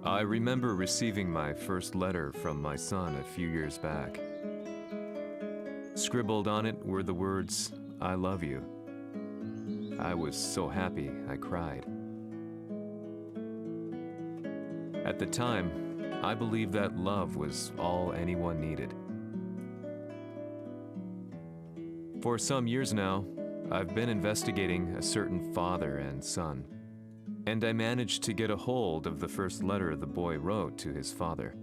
I remember receiving my first letter from my son a few years back. Scribbled on it were the words, "I love you." I was so happy I cried. At the time, I believed that love was all anyone needed. For some years now, I've been investigating a certain father and son, and I managed to get a hold of the first letter the boy wrote to his father.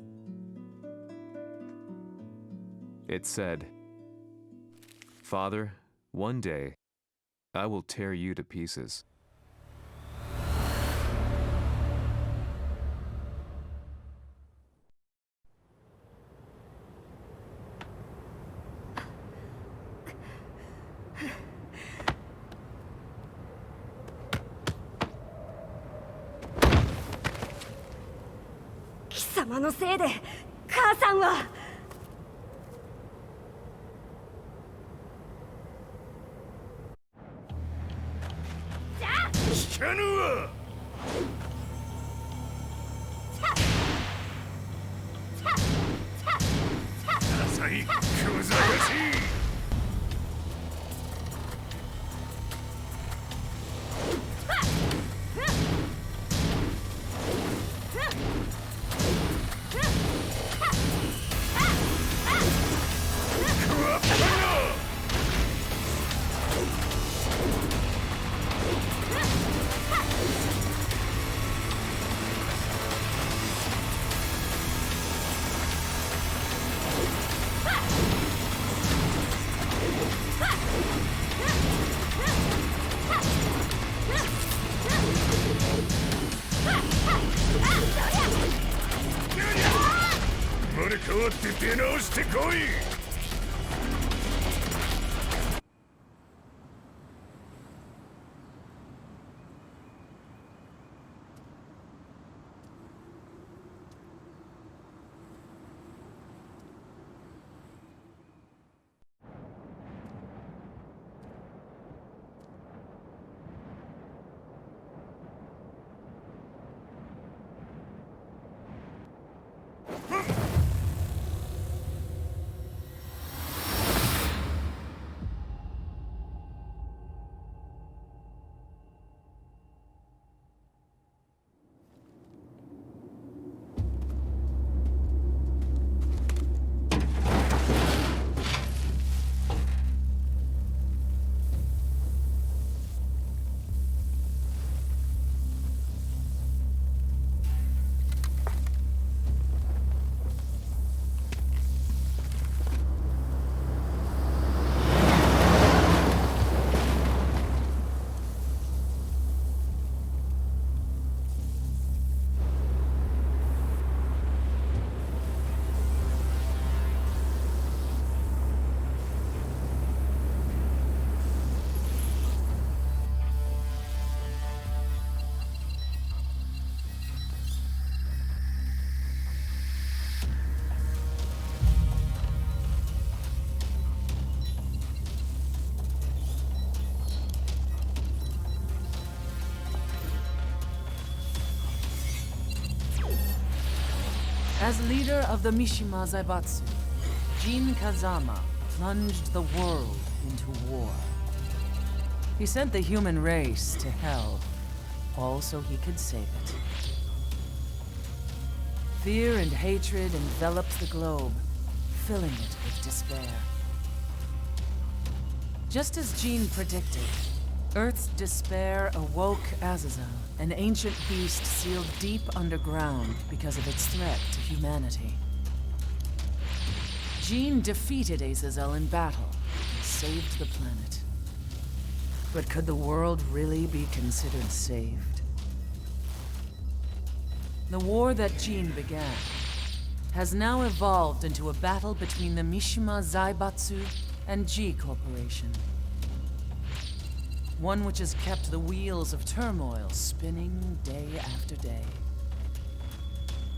It said, "Father, one day, I will tear you to pieces." "貴様のせいで母さんは..." 聞かぬわ。浅いクザがし。生まれ変わって出直してこい。As leader of the Mishima Zaibatsu, Jin Kazama plunged the world into war. He sent the human race to hell, all so he could save it. Fear and hatred enveloped the globe, filling it with despair. Just as Jin predicted, Earth's despair awoke Azazel, an ancient beast sealed deep underground because of its threat to humanity. Jin defeated Azazel in battle and saved the planet. But could the world really be considered saved? The war that Jin began has now evolved into a battle between the Mishima Zaibatsu and G Corporation. One which has kept the wheels of turmoil spinning day after day.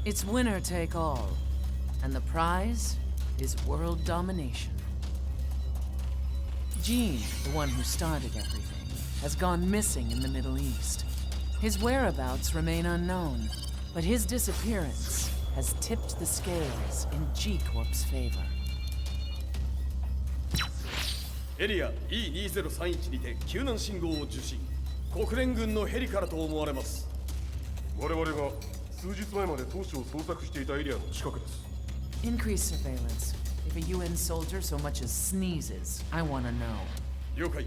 It's winner take all, and the prize is world domination. Jin, the one who started everything, has gone missing in the Middle East. His whereabouts remain unknown, But his disappearance has tipped the scales in G-Corp's favor. エリア E2031 にて救難信号を受信。国連軍のヘリからと思われます。我々が数日前まで当初を捜索していたエリアの近くです。 Increase surveillance. If a UN soldier so much as sneezes, I want to know. 了解。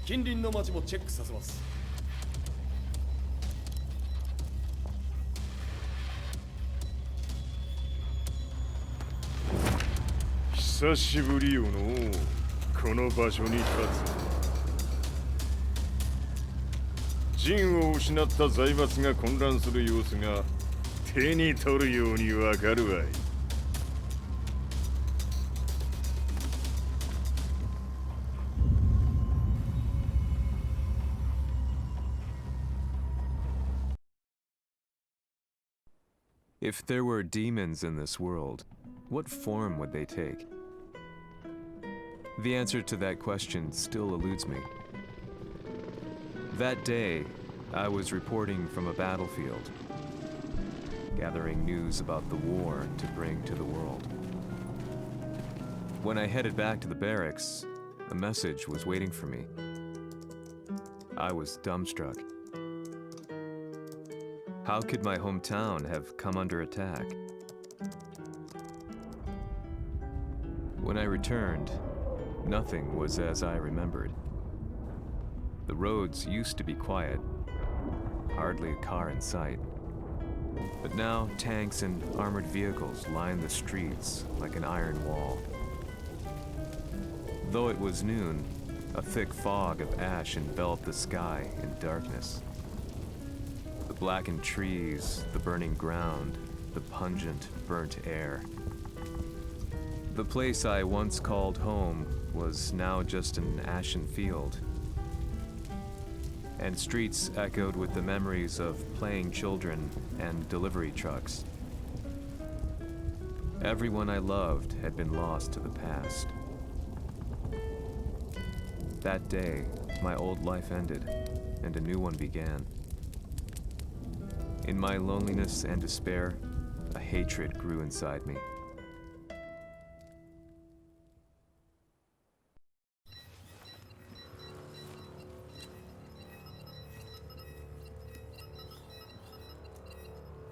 近隣の町もチェックさせます。久しぶりよのこの場所に立つ。陣を失った財閥が混乱する様子が手に取るようにわかるわい。If there were demons in this world, what form would they take? The answer to that question still eludes me. That day, I was reporting from a battlefield, gathering news about the war to bring to the world. When I headed back to the barracks, a message was waiting for me. I was dumbstruck. How could my hometown have come under attack? When I returned, nothing was as I remembered. The roads used to be quiet, hardly a car in sight. But now tanks and armored vehicles line the streets like an iron wall. Though it was noon, a thick fog of ash enveloped the sky in darkness. The blackened trees, the burning ground, the pungent, burnt air. The place I once called home was now just an ashen field. And streets echoed with the memories of playing children and delivery trucks. Everyone I loved had been lost to the past. That day, my old life ended, and a new one began. In my loneliness and despair, a hatred grew inside me.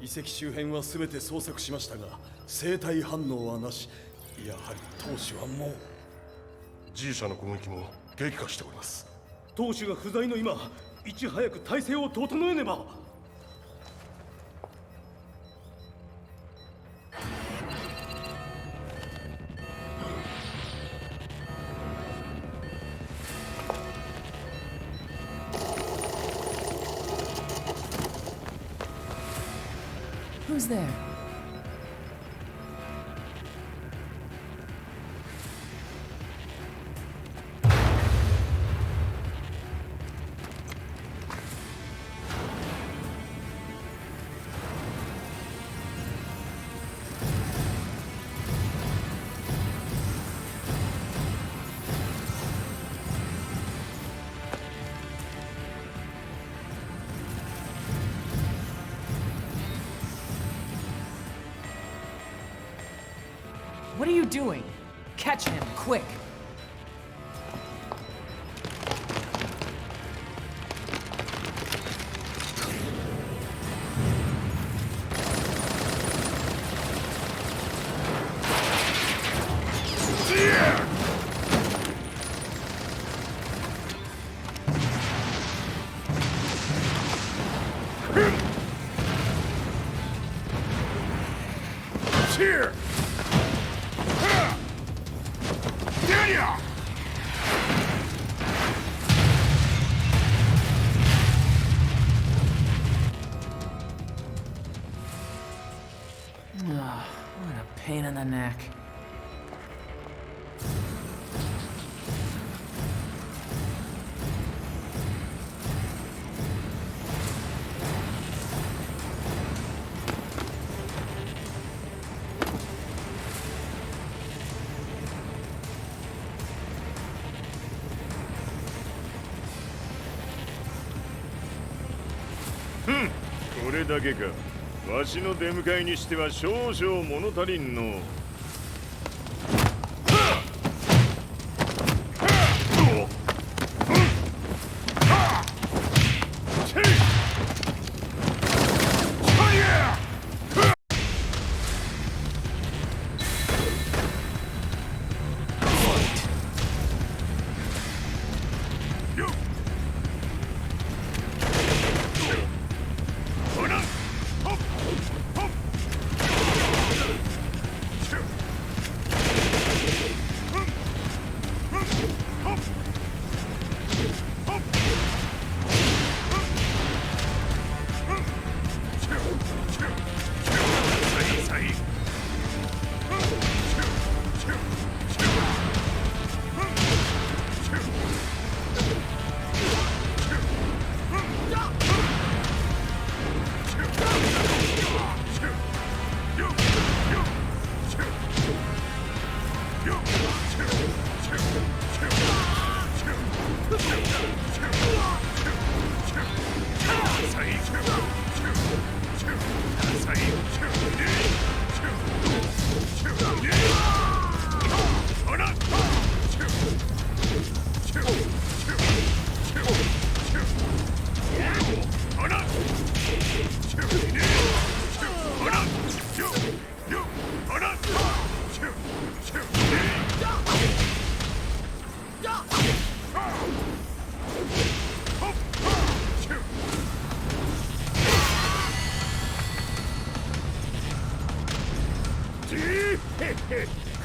遺跡周辺は全て捜索しましたが、生体反応はなし。やはり当主はもう。G 社の攻撃も激化しております。当主が不在の今、いち早く体制を整えねば。Who's there? What are you doing? Catch him, quick! Here! What a pain in the neck. Hmm. これだけか。わしの出迎えにしては少々物足りんの。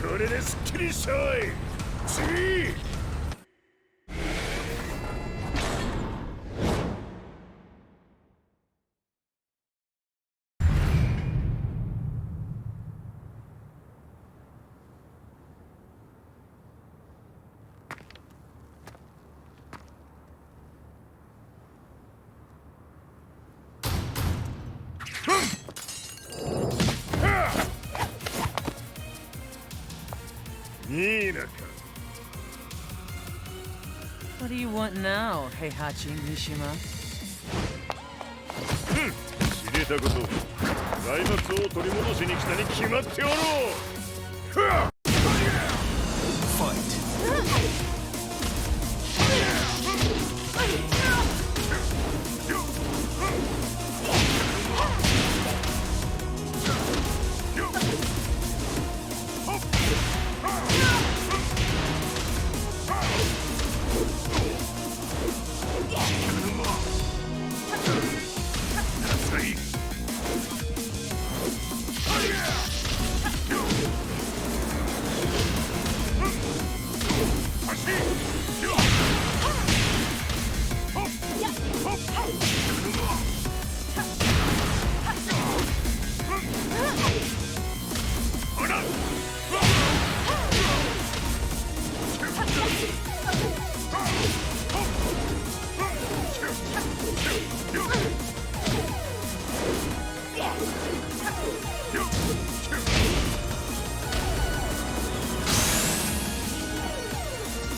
これですっきりしたわい。次。What do you want now, Hihachi Mishima? 知れたこと。財閥を取り戻しに来たに決まっておろう。Fight.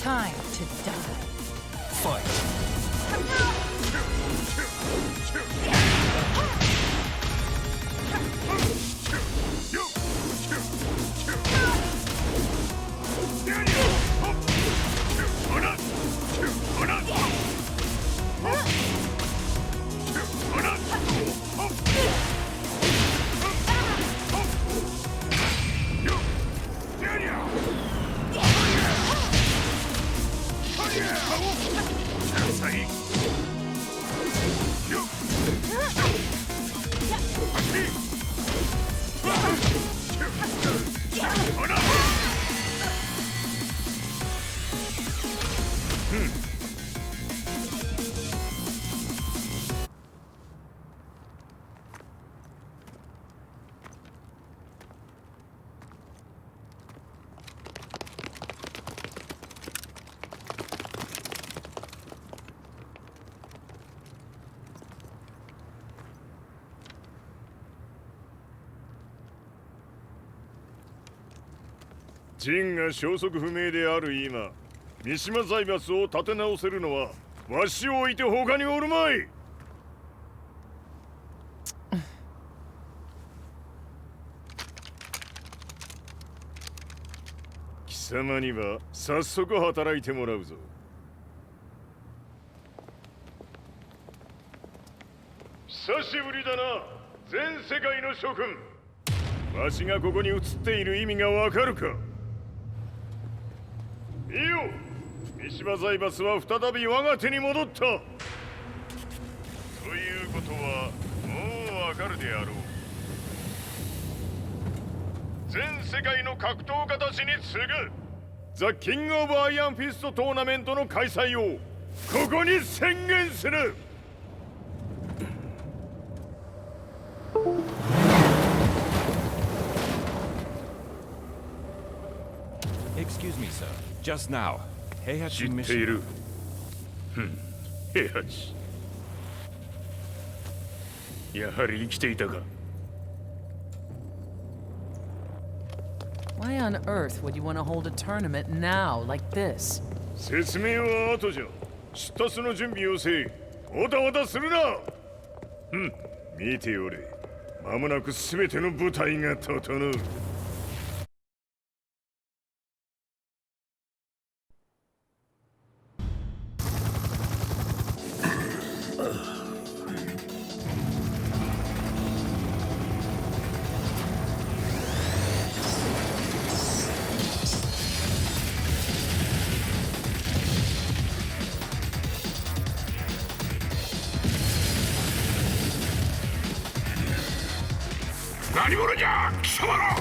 Time to die. Fight.ジンが消息不明である今、三島財閥を立て直せるのはわしを置いて他におるまい。貴様には早速働いてもらうぞ。久しぶりだな、全世界の諸君。わしがここに映っている意味がわかるか。いいよ、三島財閥は再び我が手に戻った。ということはもうわかるであろう。全世界の格闘家たちに次ぐザ・キング・オブ・アイアンフィストトーナメントの開催をここに宣言する。Excuse me, sir. Just now, Heihachi 知ってい mission. る。平八。やはり生きていたか。Why on earth would you want to hold a tournament now, like this? 説明は後じゃ。出立の準備をせい。おたおたするな。見ておれ。間もなく全ての部隊が整う。何者じゃ貴様ら。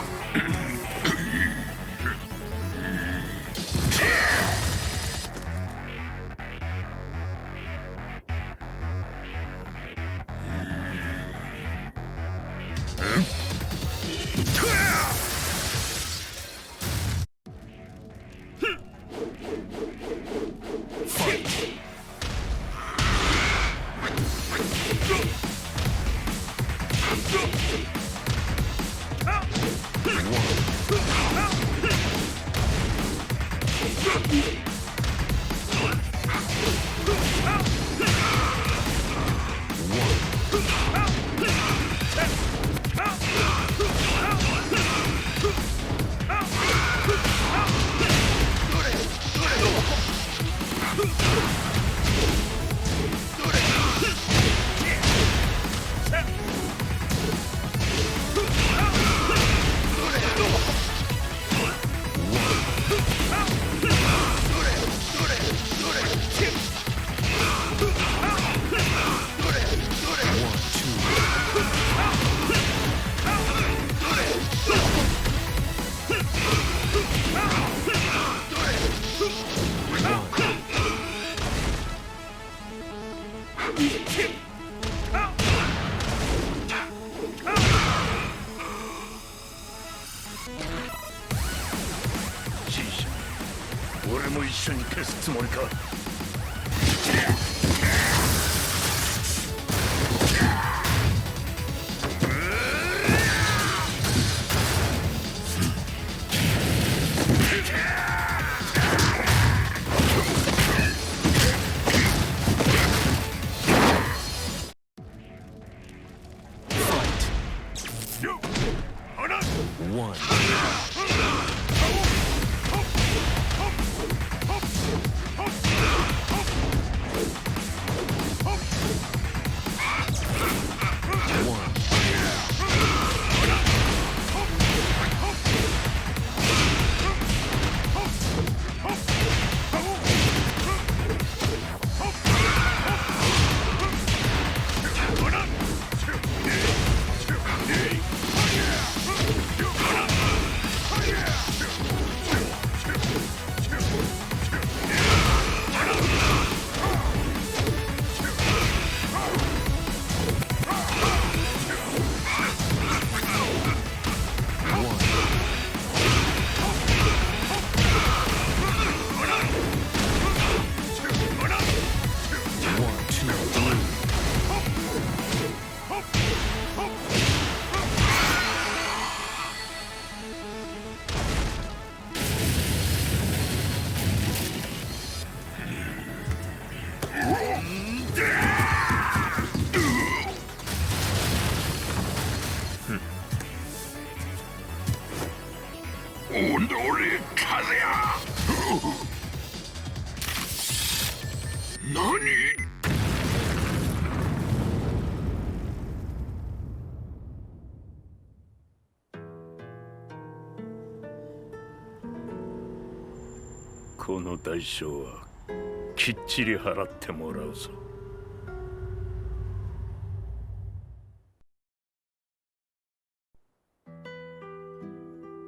俺も一緒に消すつもりか。 온도리 가세야. 너니? この代償はきっちり払ってもらうぞ。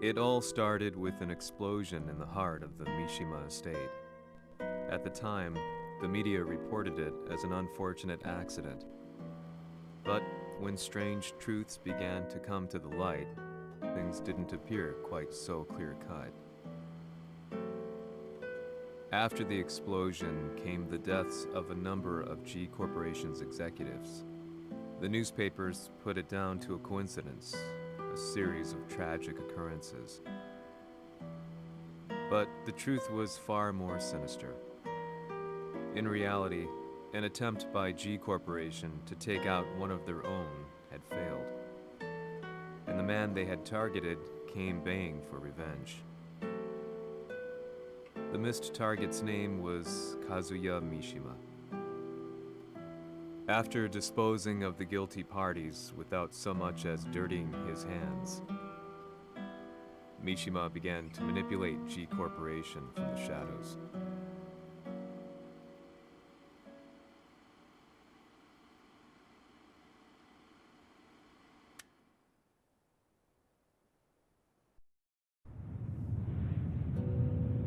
It all started with an explosion in the heart of the Mishima estate. At the time, the media reported it as an unfortunate accident. But when strange truths began to come to the light, things didn't appear quite so clear-cut. After the explosion came the deaths of a number of G Corporation's executives. The newspapers put it down to a coincidence, a series of tragic occurrences. But the truth was far more sinister. In reality, an attempt by G Corporation to take out one of their own had failed, and the man they had targeted came baying for revenge. The missed target's name was Kazuya Mishima. After disposing of the guilty parties without so much as dirtying his hands, Mishima began to manipulate G Corporation from the shadows.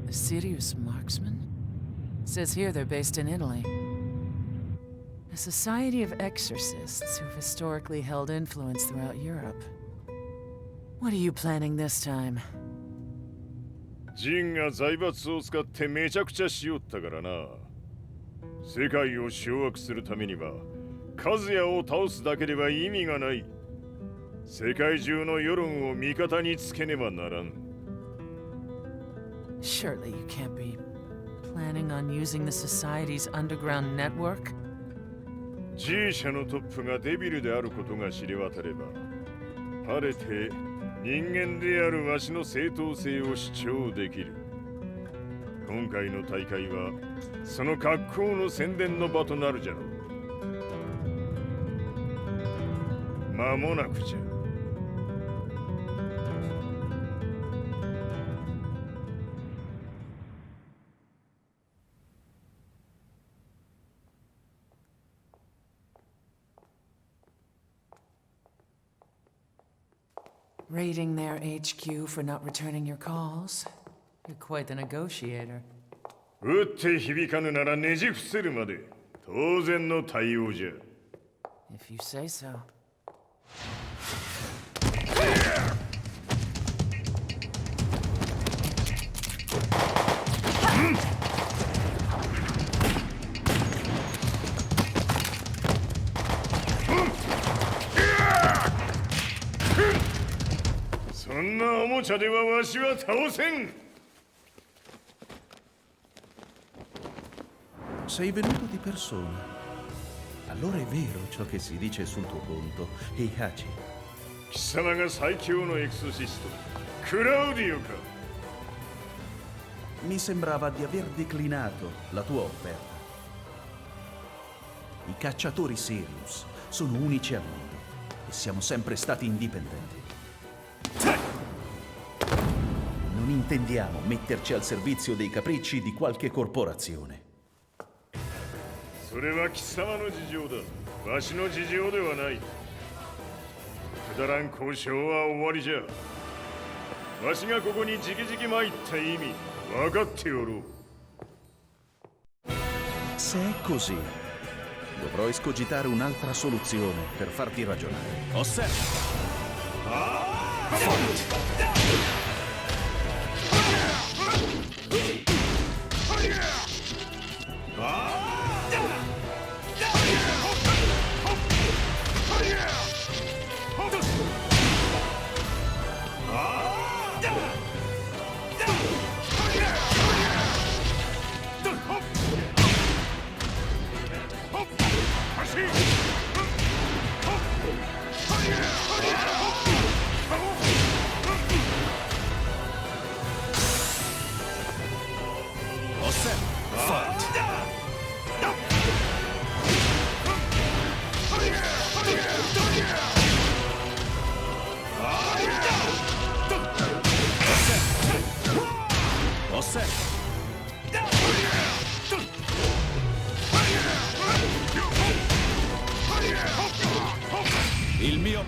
A serious marksman? Says here they're based in Italy. A society of exorcists who've historically held influence throughout Europe. What are you planning this time? ジンが財閥を使ってめちゃくちゃしよったからな。世界を掌握するためにはカズヤを倒すだけでは意味がない。世界中の世論を味方につけねばならん。 Surely you can't be planning on using the society's underground network? G 社のトップがデビルであることが知れ渡れば、晴れて人間であるわしの正当性を主張できる。今回の大会はその格好の宣伝の場となるじゃろう。間もなくじゃ。 Raiding their HQ for not returning your calls? You're quite the negotiator. 撃って響かぬならねじ伏せるまで当然の対応じゃ。 If you say so. Sei venuto di persona. Allora è vero ciò che si dice sul tuo conto, Hihachi. 貴様が最強のエクソシスト、クラウディオか。 Mi sembrava di aver declinato la tua offerta. I cacciatori Sirius sono unici al mondo e siamo sempre stati indipendenti. Non intendiamo metterci al servizio dei capricci di qualche corporazione. それは貴様の事情だ。わしの事情ではない。くだらん交渉は終わりじゃ。わしがここに直々参った意味分かっておろう。 Se è così, dovrò escogitare un'altra soluzione per farti ragionare. Osserva!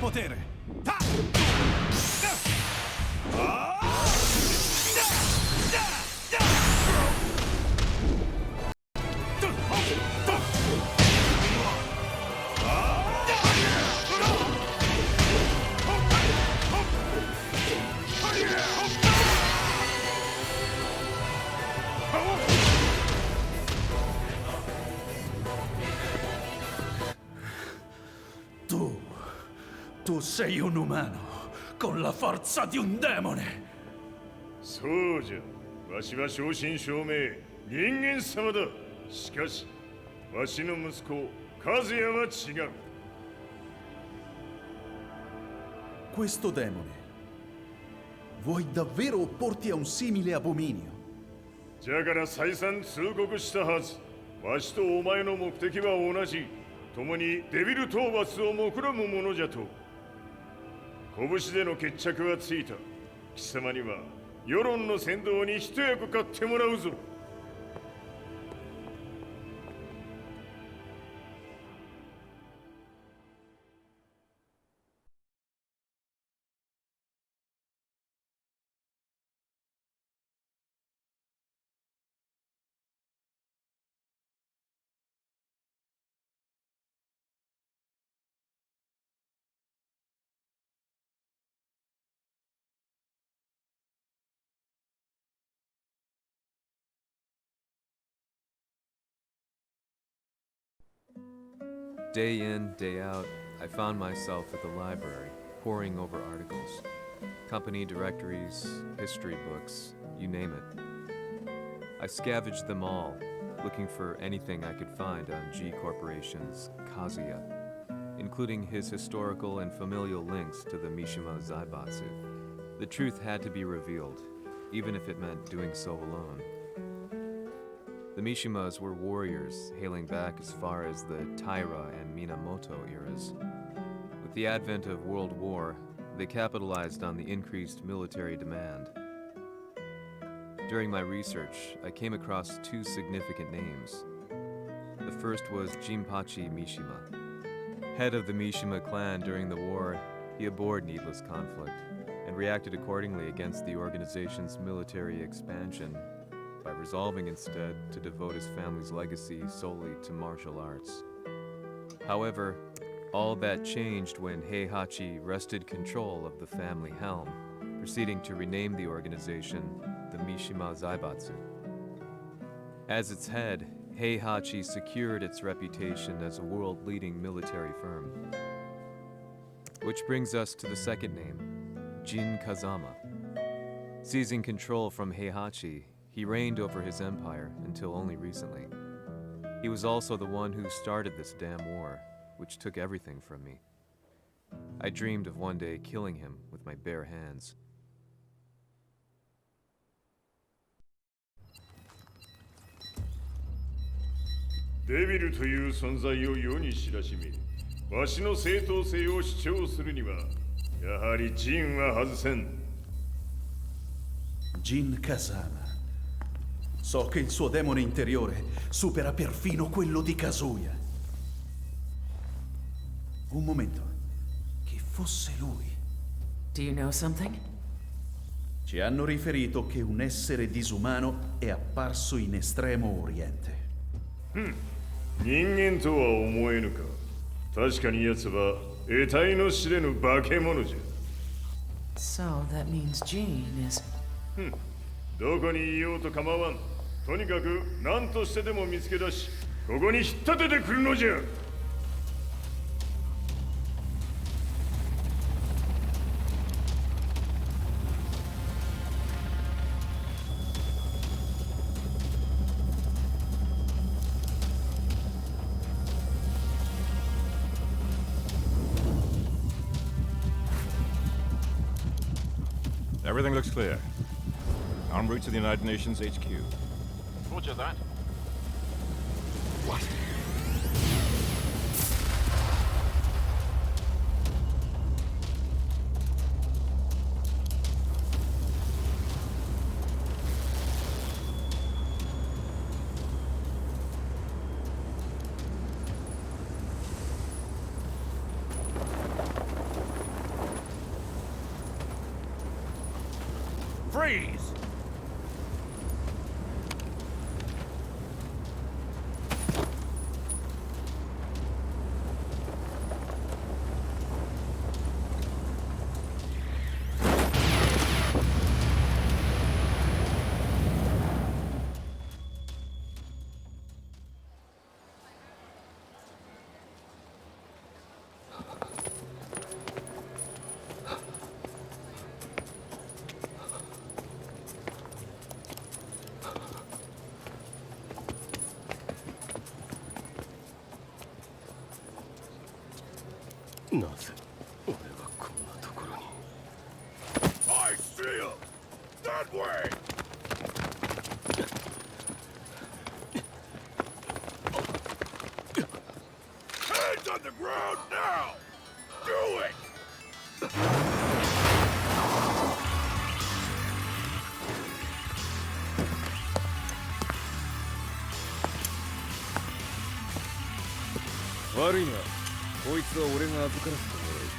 potere! Tu sei un umano, con la forza di un demone! そうじゃ。わしは正真正銘人間様だ。しかしわしの息子和也は違う。 Questo demone, vuoi davvero opporti a un simile abominio? じゃから再三通告したはず。わしとお前の目的は同じ。共にデビル討伐を目論むものじゃと。拳での決着はついた。貴様には世論の先導に一役買ってもらうぞ。Day in, day out, I found myself at the library, poring over articles. Company directories, history books, you name it. I scavenged them all, looking for anything I could find on G Corporation's Kazuya, including his historical and familial links to the Mishima Zaibatsu. The truth had to be revealed, even if it meant doing so alone. The Mishimas were warriors hailing back as far as the Taira and Minamoto eras. With the advent of World War, they capitalized on the increased military demand. During my research, I came across two significant names. The first was Jinpachi Mishima. Head of the Mishima clan during the war, he abhorred needless conflict and reacted accordingly against the organization's military expansion by resolving instead to devote his family's legacy solely to martial arts. However, all that changed when Heihachi wrested control of the family helm, proceeding to rename the organization the Mishima Zaibatsu. As its head, Heihachi secured its reputation as a world-leading military firm. Which brings us to the second name, Jin Kazama. Seizing control from Heihachi, he reigned over his empire until only recently. He was also the one who started this damn war, which took everything from me. I dreamed of one day killing him with my bare hands. デビルという存在を世に知らしめ、わしの正当性を主張するには、やはりジンは外せん。Jin Kazama. So che il suo demone interiore supera perfino quello di Kazuya. Un momento. Chi fosse lui? Do you know something? Ci hanno riferito che un essere disumano è apparso in Estremo Oriente. 人間とは思えぬか。確かに奴は得体の知れぬ化け物じゃ。 So that means Jean is... どこにいようと構わん。とにかく何としてでも見つけ出し、ここに引っ立ててくるのじゃ。Everything looks clear. En route to the United Nations HQ. Roger that. What? Freeze! I see him! That way! Hands on the ground now! Do it!悪いな。こいつは俺が預からせてもらう。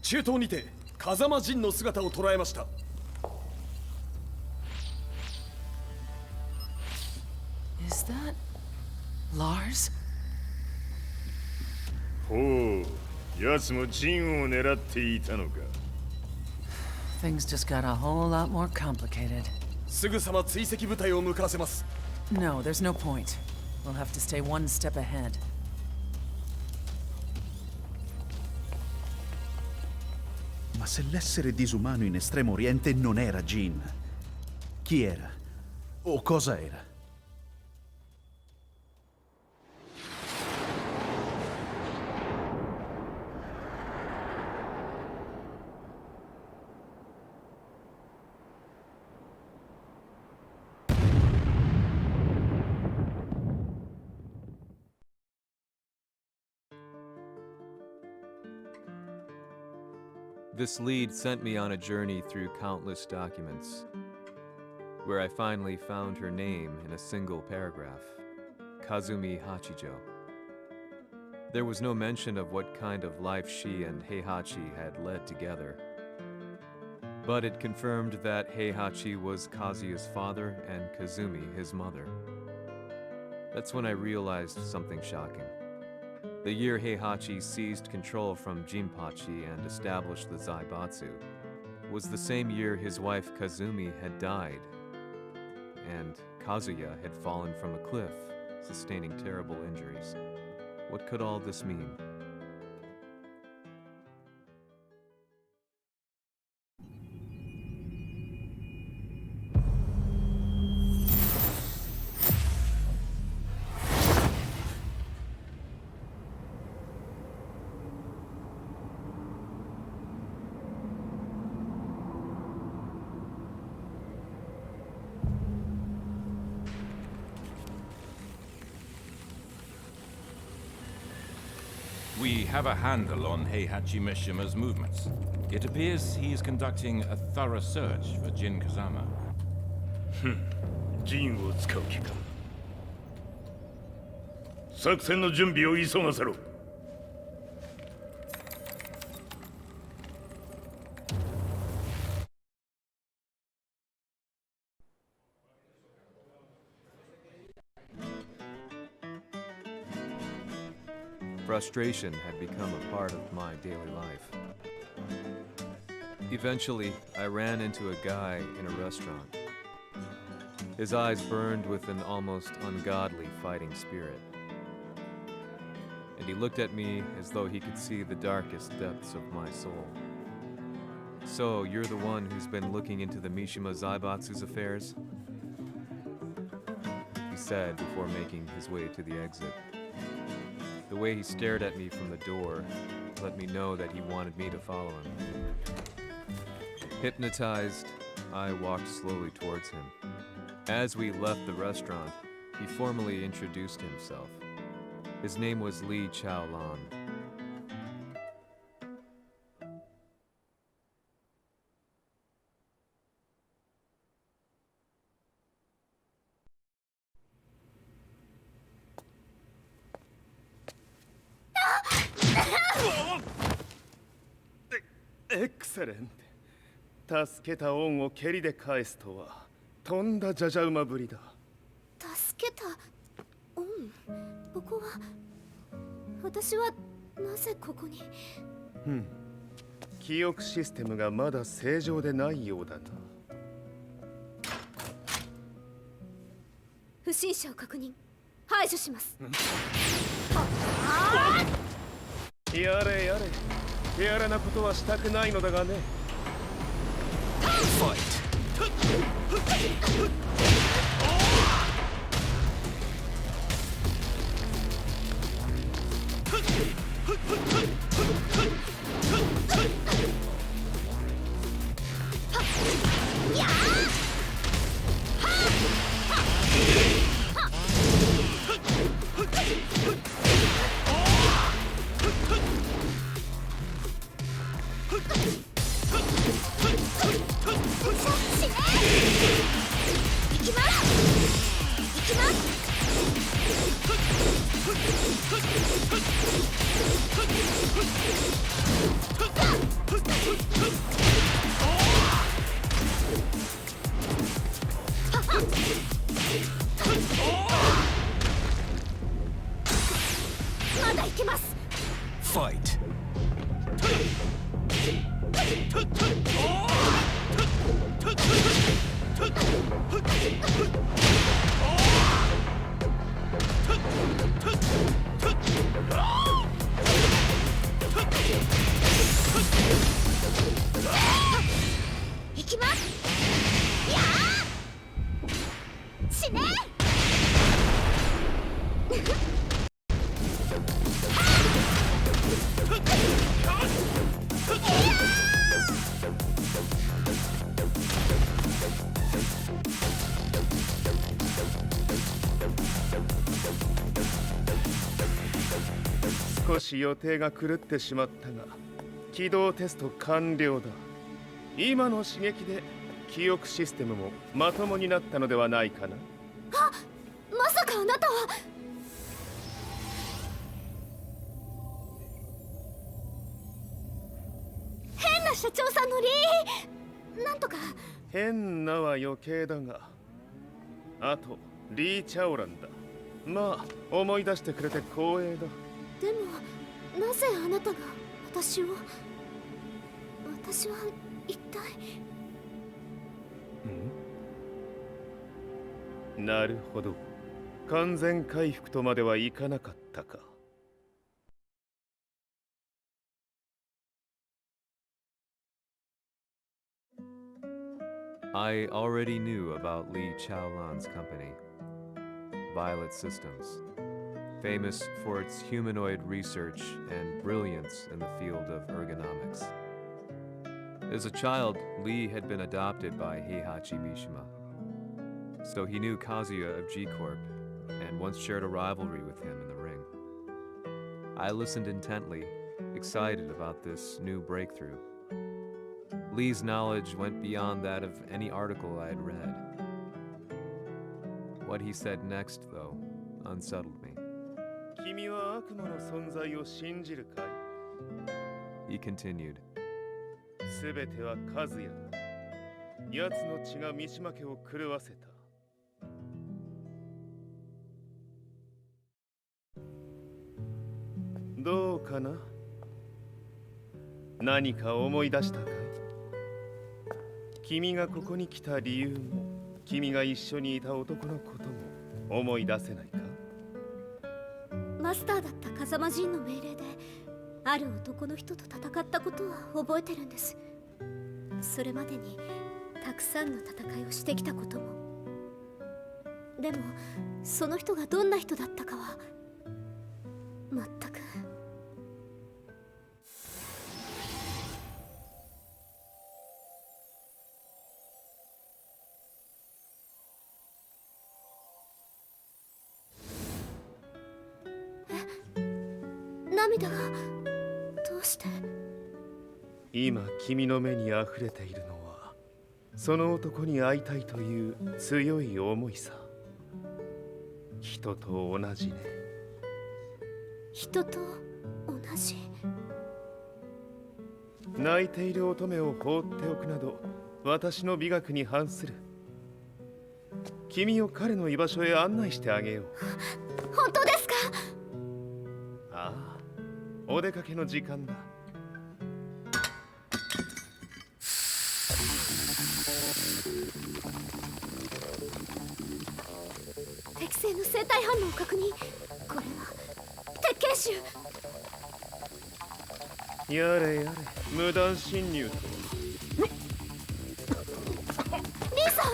中東にて風間陣の姿を捉えました。Is that Lars? ほう、奴も陣を狙っていたのか。Things just got a whole lot more complicated. すぐさま追跡部隊を向かわせます。No, there's no point. We'll have to stay one step ahead. Ma se l'essere disumano in Estremo Oriente non era Jin, chi era? O cosa era? This lead sent me on a journey through countless documents, where I finally found her name in a single paragraph, Kazumi Hachijo. There was no mention of what kind of life she and Heihachi had led together, but it confirmed that Heihachi was Kazuya's father and Kazumi his mother. That's when I realized something shocking. The year Heihachi seized control from Jinpachi and established the Zaibatsu was the same year his wife Kazumi had died, and Kazuya had fallen from a cliff, sustaining terrible injuries. What could all this mean? We have a handle on Heihachi Mishima's movements. It appears he is conducting a thorough search for Jin Kazama. ジンを使う気か。作戦の準備を急がせろ。Frustration had become a part of my daily life. Eventually, I ran into a guy in a restaurant. His eyes burned with an almost ungodly fighting spirit. And he looked at me as though he could see the darkest depths of my soul. So, you're the one who's been looking into the Mishima Zaibatsu's affairs? He said before making his way to the exit. The way he stared at me from the door let me know that he wanted me to follow him. Hypnotized, I walked slowly towards him. As we left the restaurant, he formally introduced himself. His name was Li Chaolan. Excellent. 助けた恩を蹴りで返すとはとんだじゃじゃ馬ぶりだ。助けた恩。ここは私はなぜここに。記憶システムがまだ正常でないようだな。不審者を確認。排除します。やれやれ。手荒なことはしたくないのだがね。まだいけます。Fight!少し予定が狂ってしまったが、起動テスト完了だ。今の刺激で記憶システムもまともになったのではないかな。あ、まさかあなたは。変な社長さんのなんとか。変なは余計だが、あとリー・チャオランだ。まあ思い出してくれて光栄だ。でもなぜあなたが私は一体。なるほど。完全回復とまではいかなかったか。I already knew about Li Chaolan's company, Violet Systems, famous for its humanoid research and brilliance in the field of ergonomics. As a child, Li had been adopted by Heihachi Mishima, so he knew Kazuya of G-Corp and once shared a rivalry with him in the ring. I listened intently, excited about this new breakthrough. Lee's knowledge went beyond that of any article I had read. What he said next, though, unsettled me. 君は悪魔の存在を信じるかい? He continued. すべては和也だ。奴の血が三島家を狂わせた。どうかな？何か思い出したかい？君がここに来た理由も、君が一緒にいた男のことも思い出せないか？マスターだった風間陣の命令である男の人と戦ったことは覚えてるんです。それまでにたくさんの戦いをしてきたことも。でもその人がどんな人だったかは全く。涙がどうして？今君の目にあふれているのはその男に会いたいという強い思いさ。人と同じね。人と同じ。泣いている乙女を放っておくなど私の美学に反する。君を彼の居場所へ案内してあげよう。本当ですか？ああ、お出かけの時間だ。適正の生体反応を確認。これは鉄拳臭。やれやれ、無断侵入とは。リーさん。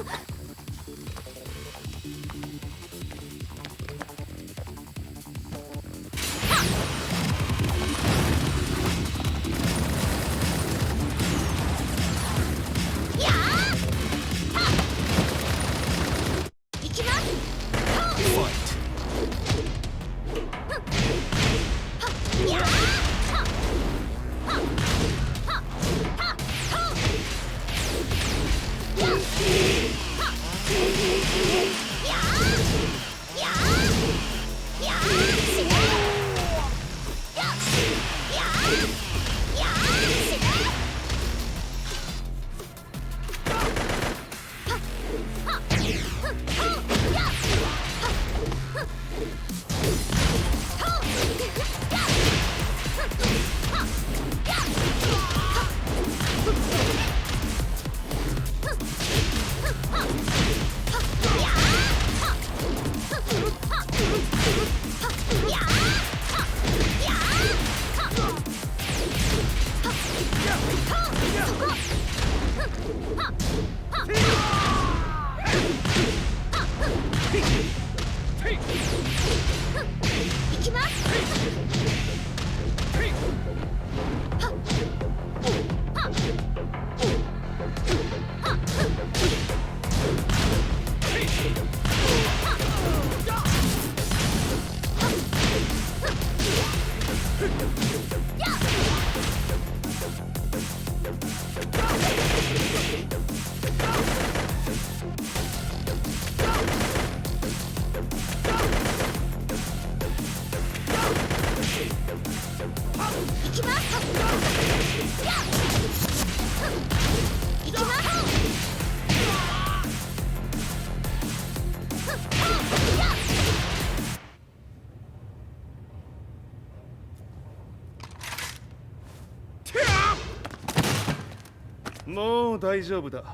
もう大丈夫だ。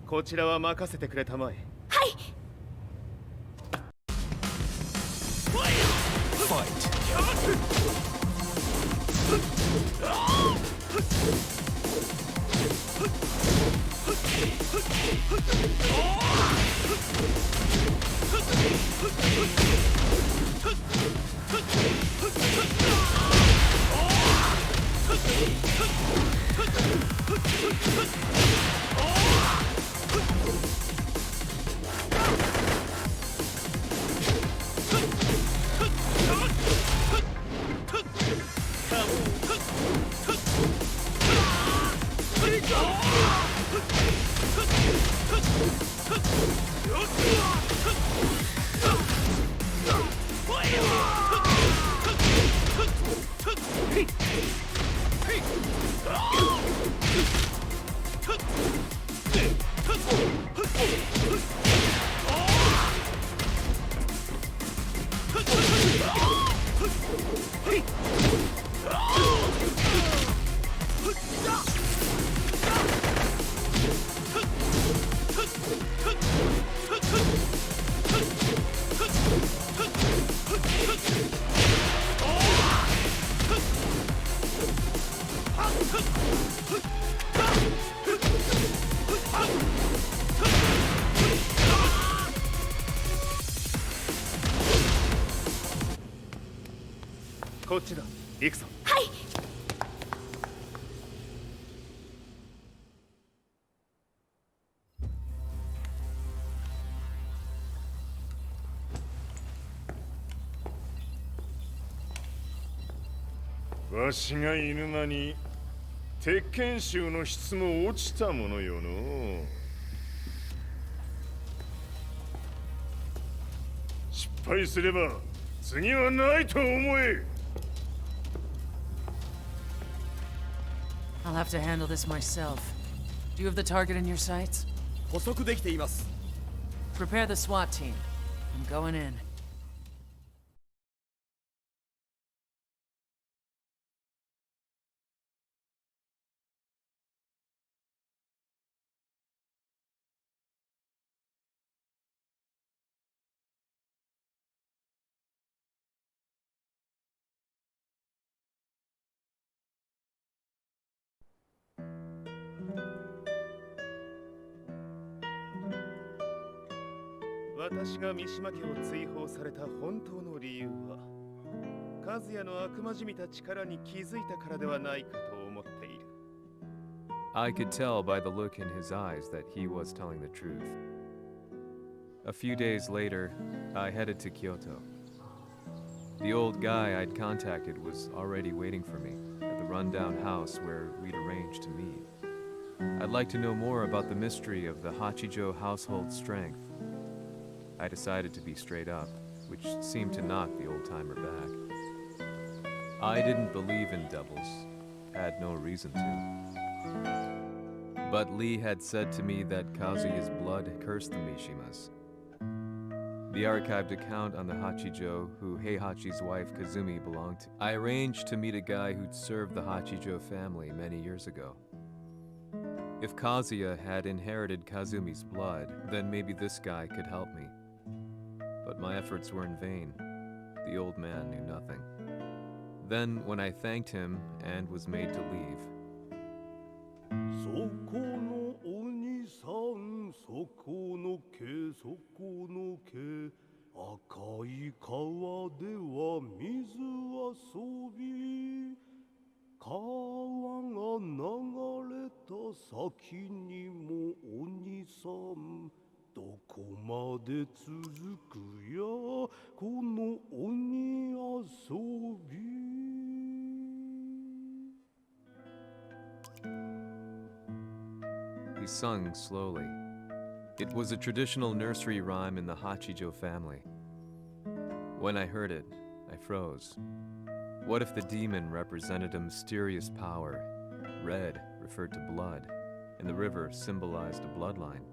こちらは任せてくれたまえ。はい。こっちだ。行くぞ。はい。わしが犬間に鉄拳衆の質も落ちたものよの。失敗すれば次はないと思え。I'll have to handle this myself. Do you have the target in your sights? 捕捉できています。Prepare the SWAT team. I'm going in. "私が三島家を追放された本当の理由は、和也の悪魔じみた力に気づいたからではないかと思っている。I could tell by the look in his eyes that he was telling the truth. A few days later, I headed to Kyoto. The old guy I'd contacted was already waiting for me at the rundown house where we'd arranged to meet. I'd like to know more about the mystery of the Hachijo household strength. I decided to be straight up, which seemed to knock the old-timer back. I didn't believe in devils, had no reason to. But Lee had said to me that Kazuya's blood cursed the Mishimas. The archived account on the Hachijo, who Heihachi's wife Kazumi belonged to. I arranged to meet a guy who'd served the Hachijo family many years ago. If Kazuya had inherited Kazumi's blood, then maybe this guy could help me. But my efforts were in vain. The old man knew nothing. Then, when I thanked him and was made to leave, そこのお兄さん、そこの毛、そこの毛、赤い川では水遊び、川が流れた先にもお兄さん、どこまで続くやこの鬼遊び。he sung slowly. It was a traditional nursery rhyme in the Hachijo family. When I heard it, I froze. What if the demon represented a mysterious power? Red referred to blood, and the river symbolized a bloodline.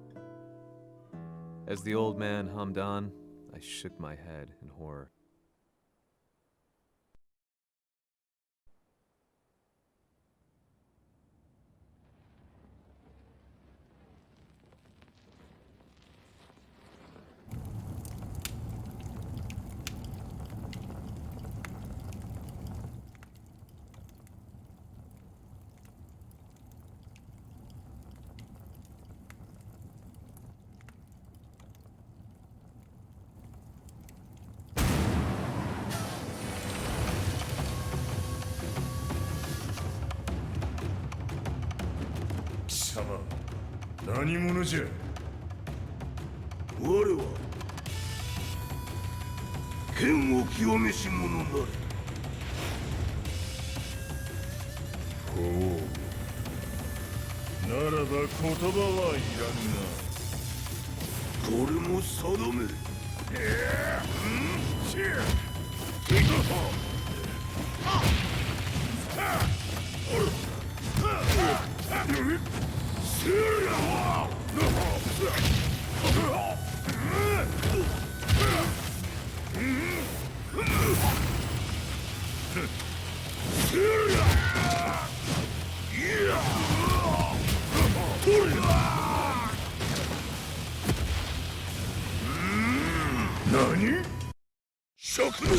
As the old man hummed on, I shook my head in horror. 何者じゃ。我は剣を極めし者なれ。ほう。ならば言葉はいらんな。これも定め。何？食の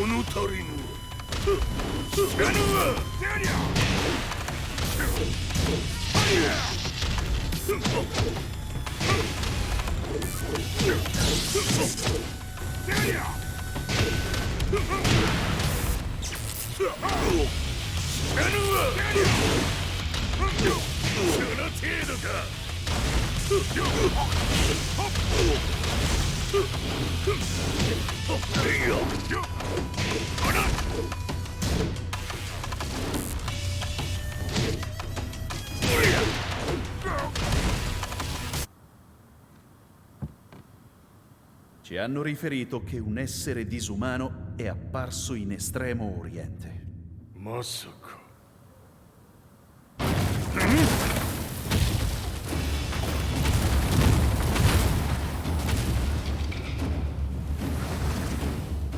物足りぬ。Ci hanno riferito che un essere disumano è apparso in Estremo Oriente. まさか。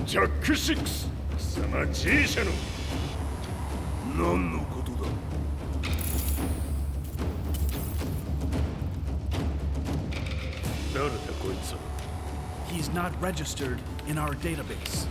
ジャック6、貴様 G 社の何のことだ。誰だこいつは。 He's not registered in our database.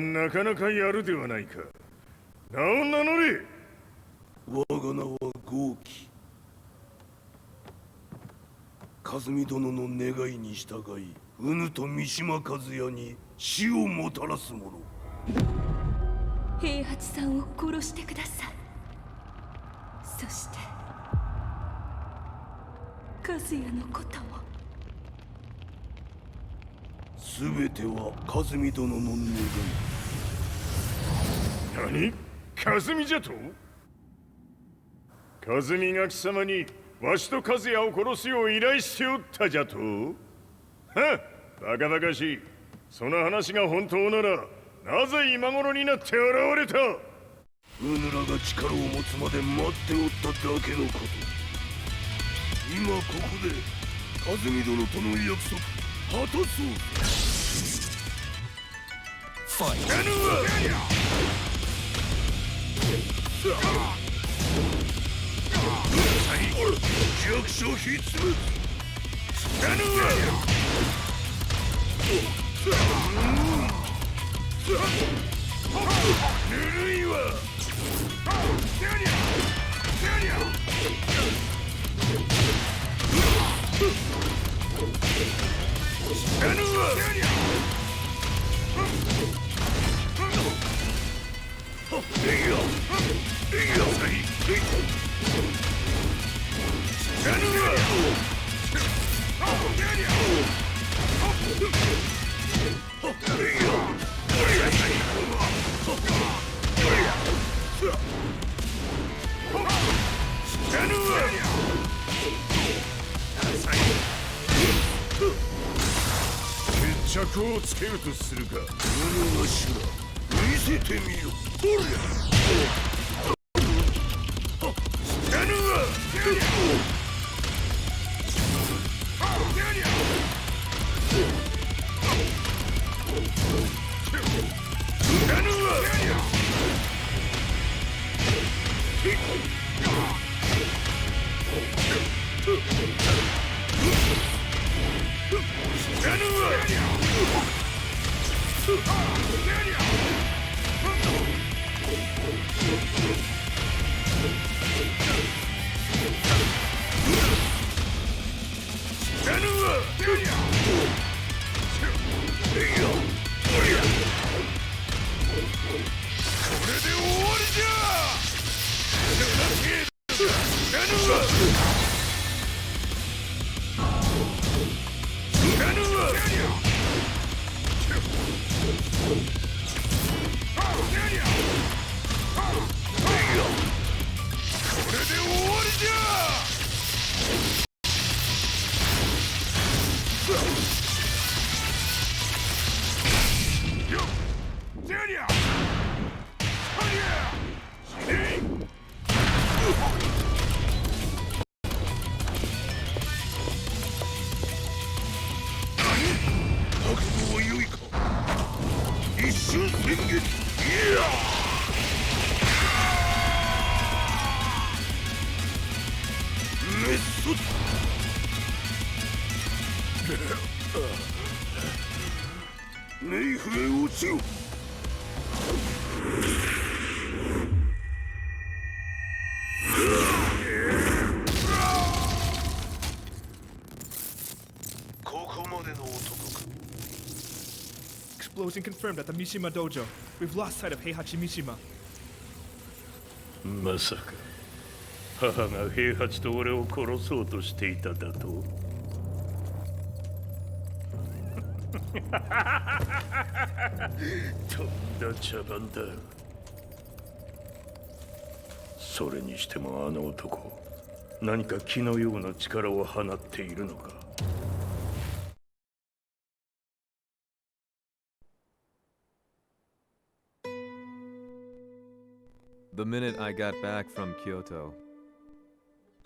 なかなかやるではないか。名を名乗れ。我が名は豪輝。和美殿の願いに従いうぬと三島和也に死をもたらす者。平八さんを殺してください。そして和也のことも。すべては和美殿の願い。何？和美じゃと？和美が貴様にわしと和也を殺すよう依頼しておったじゃと？はっ、バカバカしい。その話が本当ならなぜ今頃になって現れた？うぬらが力を持つまで待っておっただけのこと。今ここで和美殿との約束果たそう。ファイト。弱小筆務ぬるいわ。決着をつけるとするか。我が修羅見せてみろ。おりゃ冥府へ落ちよ。ここまでの男か。 Explosion confirmed at the Mishima dojo. We've lost sight of Heihachi Mishima. まさか母が平八と俺を殺そうとしていただと。とんだ茶番だ。それにしてもあの男、何か気のような力を放っているのか。The minute I got back from Kyoto,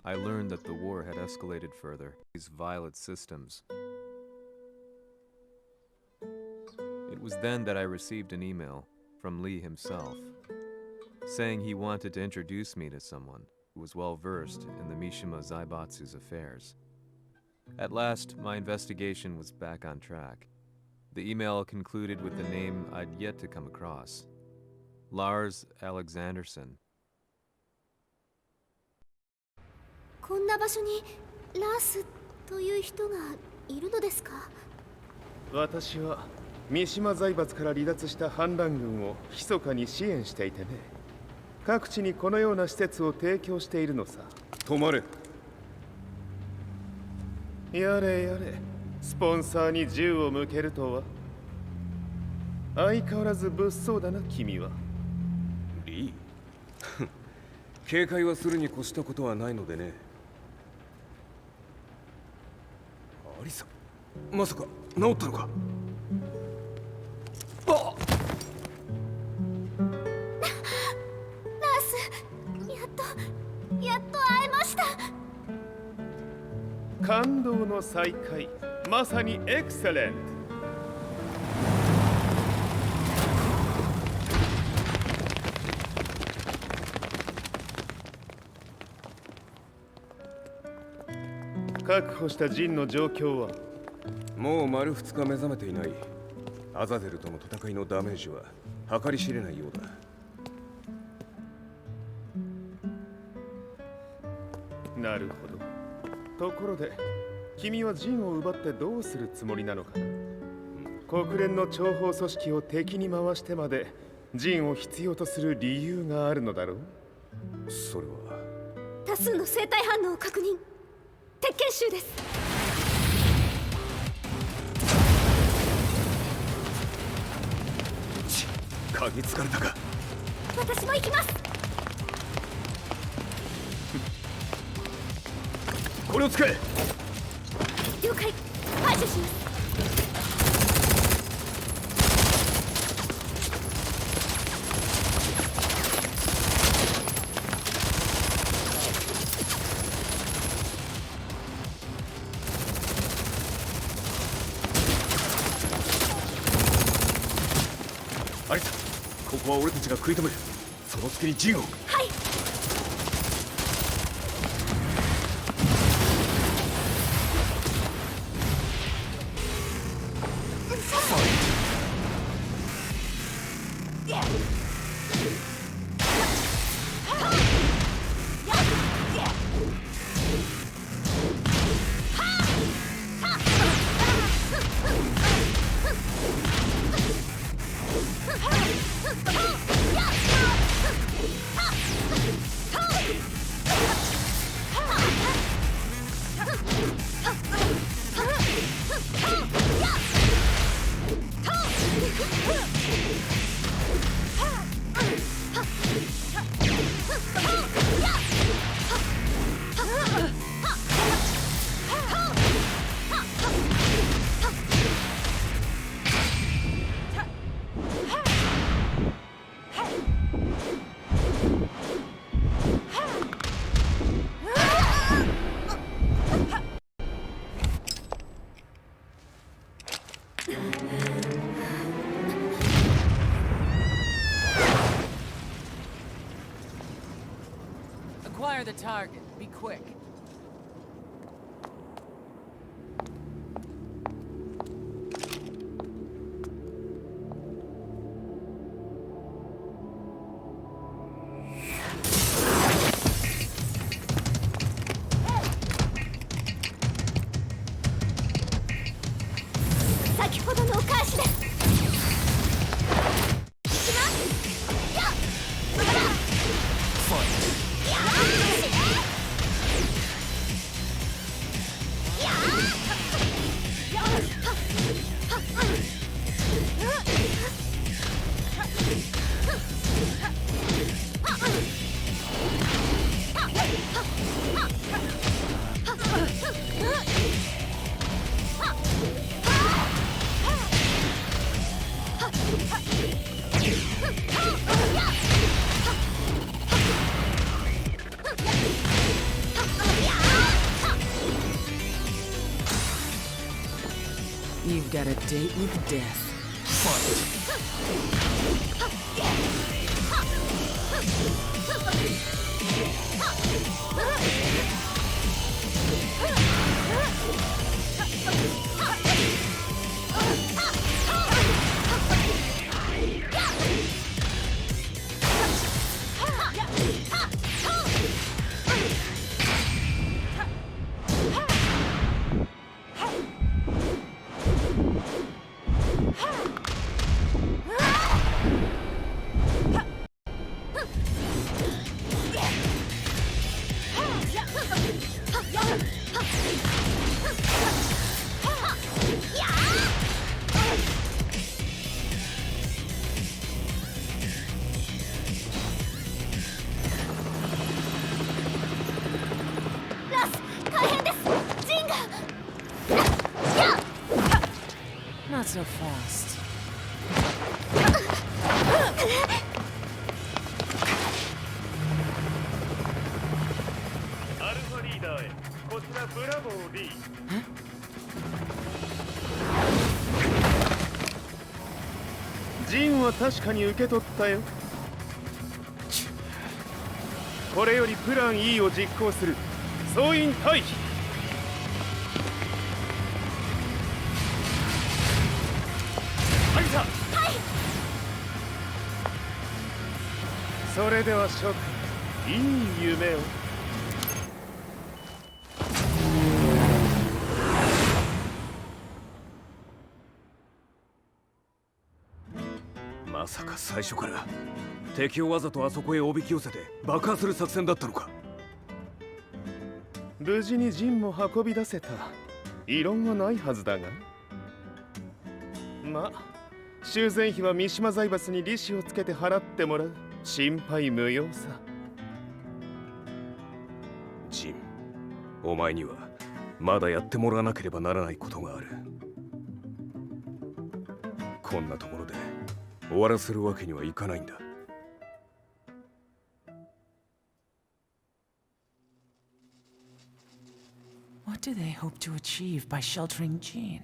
I learned that the war had escalated further. These violet systems. It was then that I received an email from Lee himself, saying he wanted to introduce me to someone who was well versed in the Mishima Zaibatsu's affairs. At last, my investigation was back on track. The email concluded with the name I'd yet to come across. Lars Alexanderson. こんな場所にラースという人がいるのですか？私は三島財閥から離脱した反乱軍を密かに支援していてね。各地にこのような施設を提供しているのさ。止まれ。やれやれ、スポンサーに銃を向けるとは。相変わらず物騒だな、君は。リー警戒はするに越したことはないのでね。アリサ、まさか治ったのか？あっラース、やっと会えました。感動の再会。まさにエクセレント。確保したジンの状況は？もう丸2日目覚めていない。アザゼルとの戦いのダメージは計り知れないようだ。なるほど。ところで君はジンを奪ってどうするつもりなのかな。国連の諜報組織を敵に回してまでジンを必要とする理由があるのだろう。それは多数の生体反応を確認。鉄拳集です。嗅ぎつかれたか。私も行きます。これを使え。了解。排除します。アリサ、ここは俺たちが食い止める。その隙にジンを。はい。Acquire the target. Be quick. You've got a date with death. Not so fast. アルファリーダーへ。ここちらブラボー D。ジンは確かに受け取ったよ。これよりプラン E を実行する。総員退避。はいさ。はい。それでは諸君、いい夢を。まさか最初から敵をわざとあそこへおびき寄せて爆破する作戦だったのか。無事にジンも運び出せた。異論はないはずだが。まあ修繕費は三島財閥に利子をつけて払ってもらう。心配無用さ。ジン、お前にはまだやってもらわなければならないことがある。こんなところで終わらせるわけにはいかないんだ。What do they hope to achieve by sheltering Jean?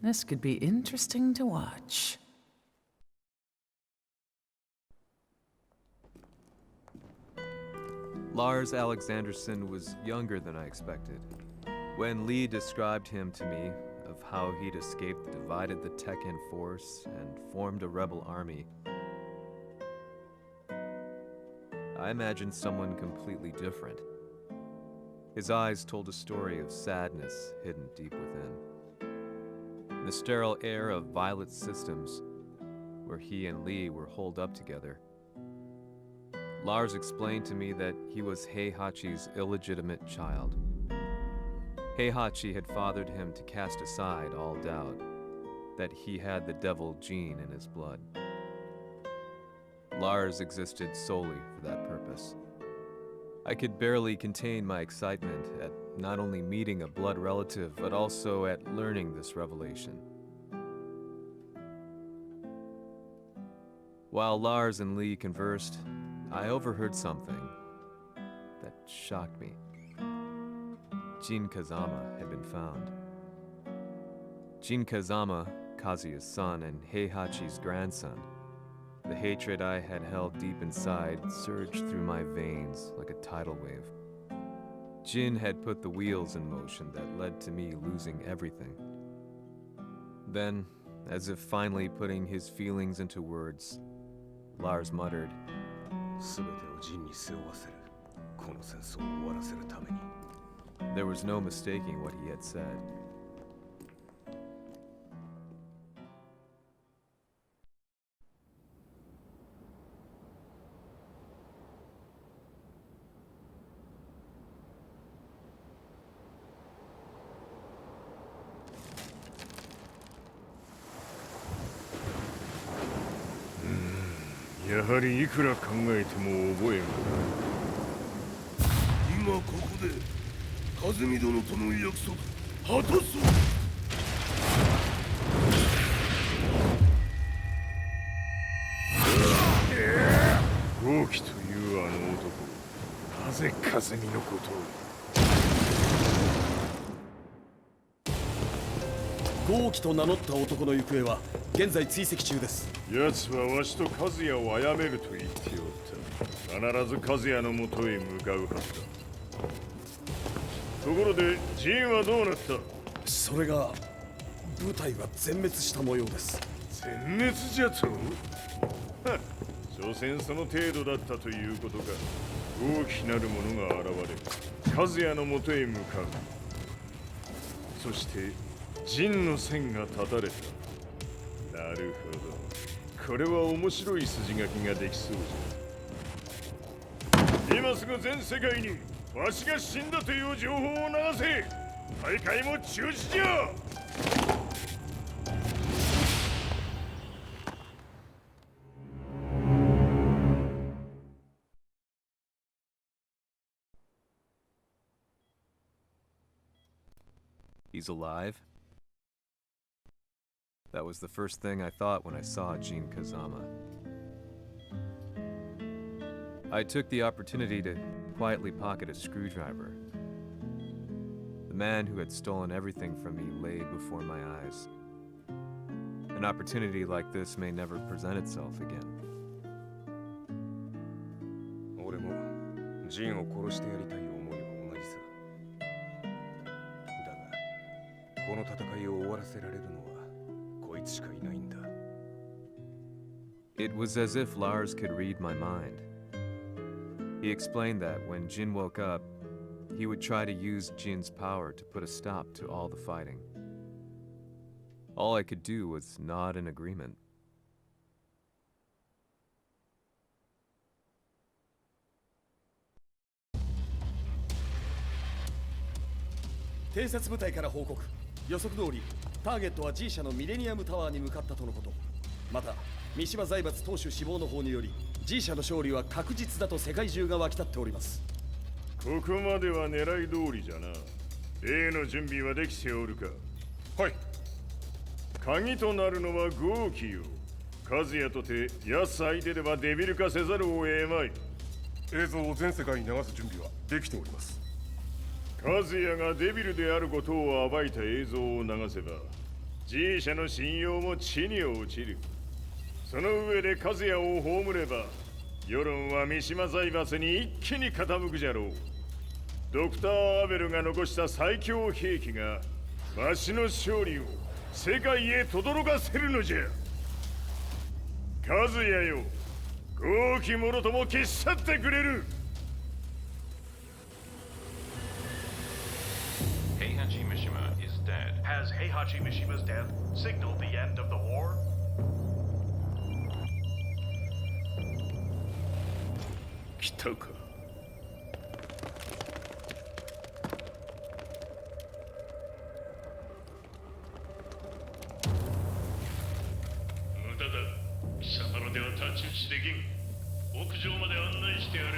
This could be interesting to watch. Lars Alexanderson was younger than I expected. When Lee described him to me, of how he'd escaped, divided the Takken force, and formed a rebel army, I imagined someone completely different. His eyes told a story of sadness hidden deep within. The sterile air of Violet Systems, where he and Lee were holed up together. Lars explained to me that he was Heihachi's illegitimate child. Heihachi had fathered him to cast aside all doubt that he had the devil gene in his blood. Lars existed solely for that purpose. I could barely contain my excitement at not only meeting a blood relative, but also at learning this revelation. While Lars and Lee conversed, I overheard something that shocked me. Jin Kazama had been found. Jin Kazama, Kazuya's son and Heihachi's grandson. The hatred I had held deep inside surged through my veins like a tidal wave. Jin had put the wheels in motion that led to me losing everything. Then, as if finally putting his feelings into words, Lars muttered, There was no mistaking what he had said. Hmm, やはりいくら考えても覚えがない。今ここで和美殿との約束果たそう。豪輝というあの男、なぜ和美のことを。豪輝と名乗った男の行方は現在追跡中です。奴はわしと和也を殺めると言っておった。必ず和也のもとへ向かうはずだ。ところでジンはどうなった？それが部隊は全滅した模様です。全滅じゃと？所詮その程度だったということか。大きなる者が現れ和也のもとへ向かう。そしてジンの線が断たれた。なるほど。これは面白い筋書きができそうじゃ。今すぐ全世界にわしが死んだという情報を流せ。大会も中止じゃ。He's alive? That was the first thing I thought when I saw Jin Kazama. I took the opportunity to quietly pocket a screwdriver, The man who had stolen everything from me lay before my eyes. An opportunity like this may never present itself again. 俺もジンを殺してやりたい思いは同じさ。だが、この戦いを終わらせられるのはこいつしかいないんだ。It was as if Lars could read my mind. He explained that when Jin woke up, he would try to use Jin's power to put a stop to all the fighting. All I could do was nod in agreement. 偵察部隊から報告。予測通り、ターゲットは G 社のミレニアムタワーに向かったとのこと。また、三島財閥当主死亡の方により、G 社の勝利は確実だと世界中が沸き立っております。ここまでは狙い通りじゃな。例の準備はできておるか。はい。鍵となるのは豪気よ。和也とて安相手ではデビル化せざるを得まい。映像を全世界に流す準備はできております。和也がデビルであることを暴いた映像を流せば G 社の信用も地に落ちる。その上で和也を葬れば世論は三島財閥に一気に傾くじゃろう。ドクター・アベルが残した最強兵器がわしの勝利を世界へ轟かせるのじゃ。和也よ、豪気者とも消し去ってくれる。Heihachi Mishima is dead. Has Heihachi Mishima's death signaled the end of the war? 来たか。無駄だ。貴様らでは太刀打ちできん。屋上まで案内してやれ。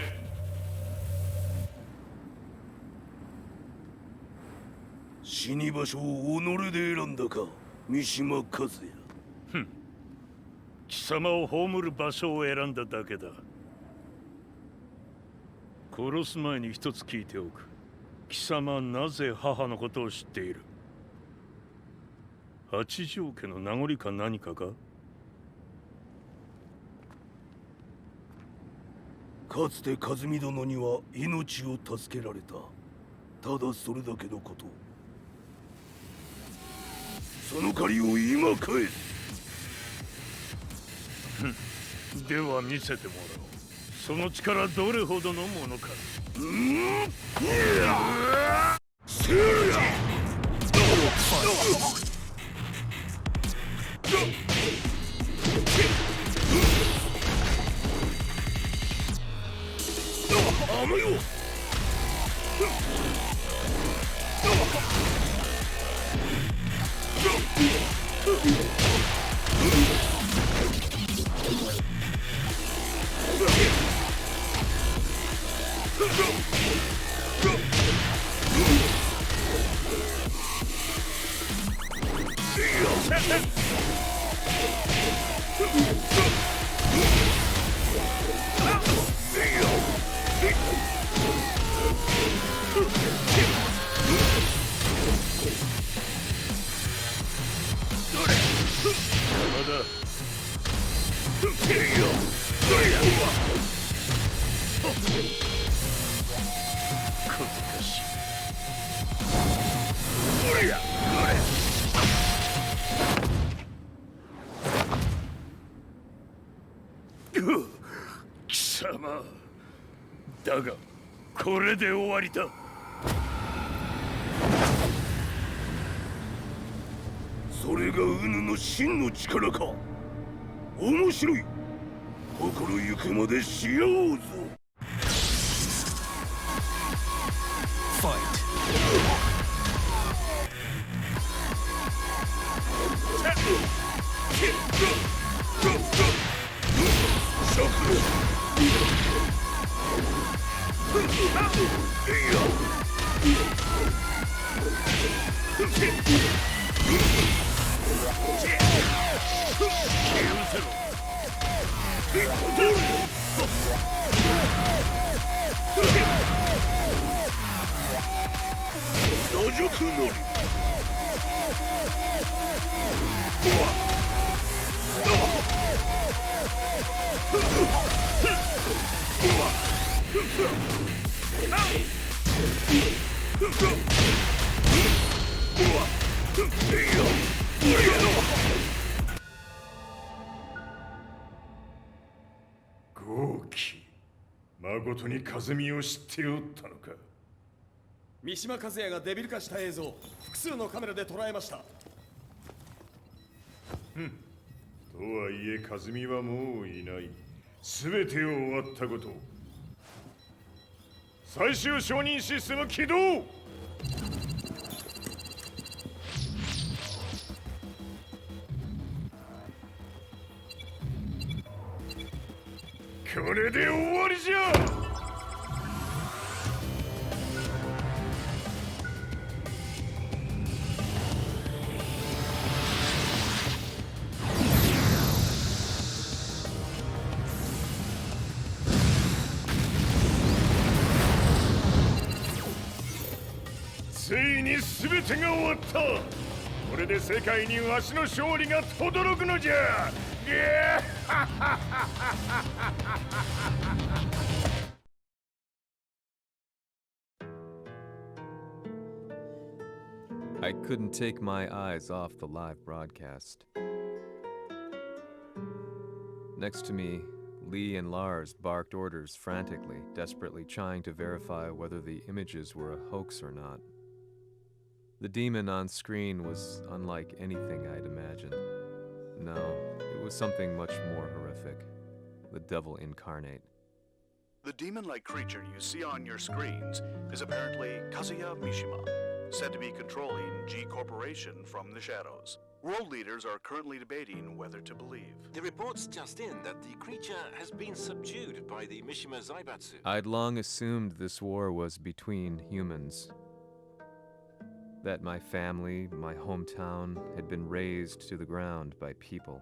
死に場所を己で選んだか、三島和也。ふん。貴様を葬る場所を選んだだけだ。殺す前に一つ聞いておく。貴様はなぜ母のことを知っている？八条家の名残か何かか？かつて和美殿には命を助けられた。ただそれだけのこと。その借りを今返す。では見せてもらおう。その力どれほどのものか。せるや。あのよ。貴様だがこれで終わりだ。それがウヌの真の力か。面白い。心ゆくまでしようぞ。打辱のり豪気誠に風見を知っておったのか。三島和也がデビル化した映像複数のカメラで捉えました。とはいえ風見はもういない。全てを終わったこと。最終承認システム起動。これで終わりじゃ。ついに全てが終わった。これで世界にわしの勝利が轟くのじゃ。I couldn't take my eyes off the live broadcast. Next to me, Lee and Lars barked orders frantically, desperately trying to verify whether the images were a hoax or not. The demon on screen was unlike anything I'd imagined. No, it was something much more horrific. The devil incarnate. The demon-like creature you see on your screens is apparently Kazuya Mishima, said to be controlling G Corporation from the shadows. World leaders are currently debating whether to believe. The reports just in that the creature has been subdued by the Mishima Zaibatsu. I'd long assumed this war was between humans. That my family, my hometown, had been razed to the ground by people.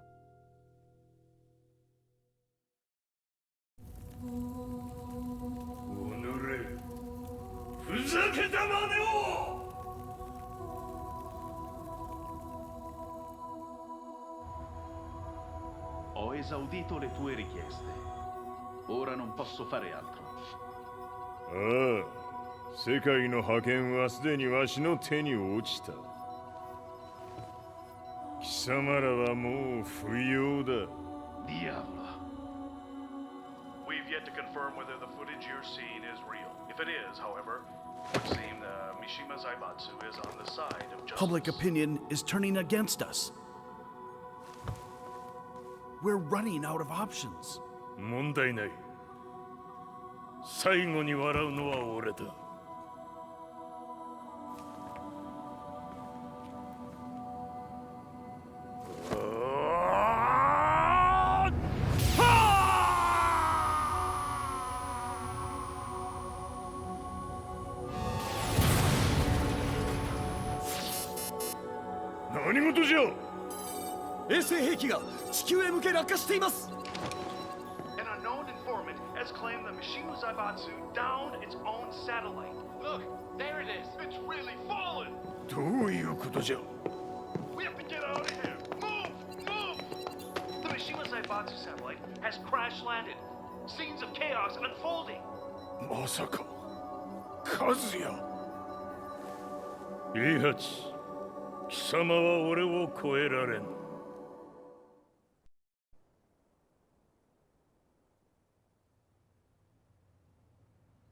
Ho esaudito le tue richieste. Ora non posso fare altro. 世界の覇権はすでにわしの手に落ちた。貴様らはもう不要だ。Diavolo. We've yet to confirm whether the footage you're seeing is real. If it is, however, it would seem the Mishima Zaibatsu is on the side of justice. Public opinion is turning against us. We're running out of options. 問題ない。最後に笑うのは俺だ。何事じゃ。衛星兵器が地球へ向け落下しています。An unknown informant has claimed the Mishima Zaibatsu downed its own satellite. Look, there it is. It's really fallen. どういうことじゃ。We have to get out of here. Move, move. The Mishima Zaibatsu satellite has crash landed. Scenes of chaos unfolding. まさか、和也。イハチ、貴様は俺を超えられん。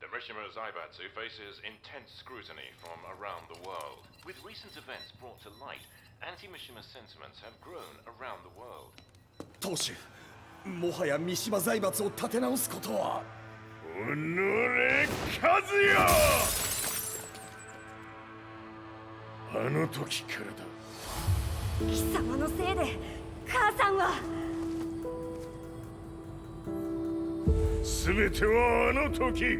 The Mishima Zaibatsu faces intense scrutiny from around the world. With recent events brought to light, anti-Mishima sentiments have grown around the world. 当主、もはや三島財閥を立て直すことは。おのれ、和也。あの時からだ。貴様のせいで母さんは。全てはあの時。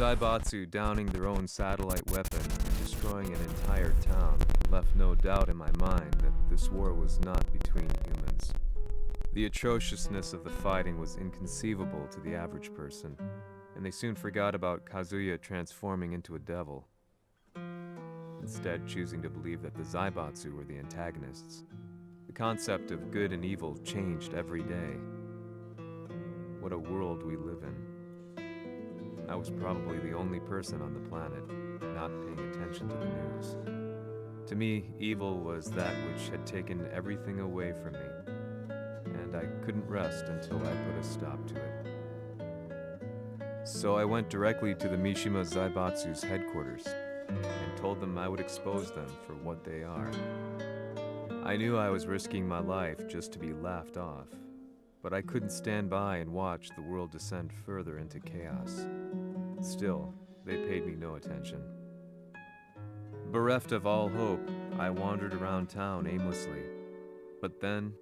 Zaibatsu downing their own satellite weapon and destroying an entire town left no doubt in my mind that this war was not between humans. The atrociousness of the fighting was inconceivable to the average person, and they soon forgot about Kazuya transforming into a devil, instead choosing to believe that the Zaibatsu were the antagonists. The concept of good and evil changed every day. What a world we live in. I was probably the only person on the planet not paying attention to the news. To me, evil was that which had taken everything away from me, and I couldn't rest until I put a stop to it. So I went directly to the Mishima Zaibatsu's headquarters and told them I would expose them for what they are. I knew I was risking my life just to be laughed off, but I couldn't stand by and watch the world descend further into chaos. Still, they paid me no attention. Bereft of all hope, I wandered around town aimlessly. But then,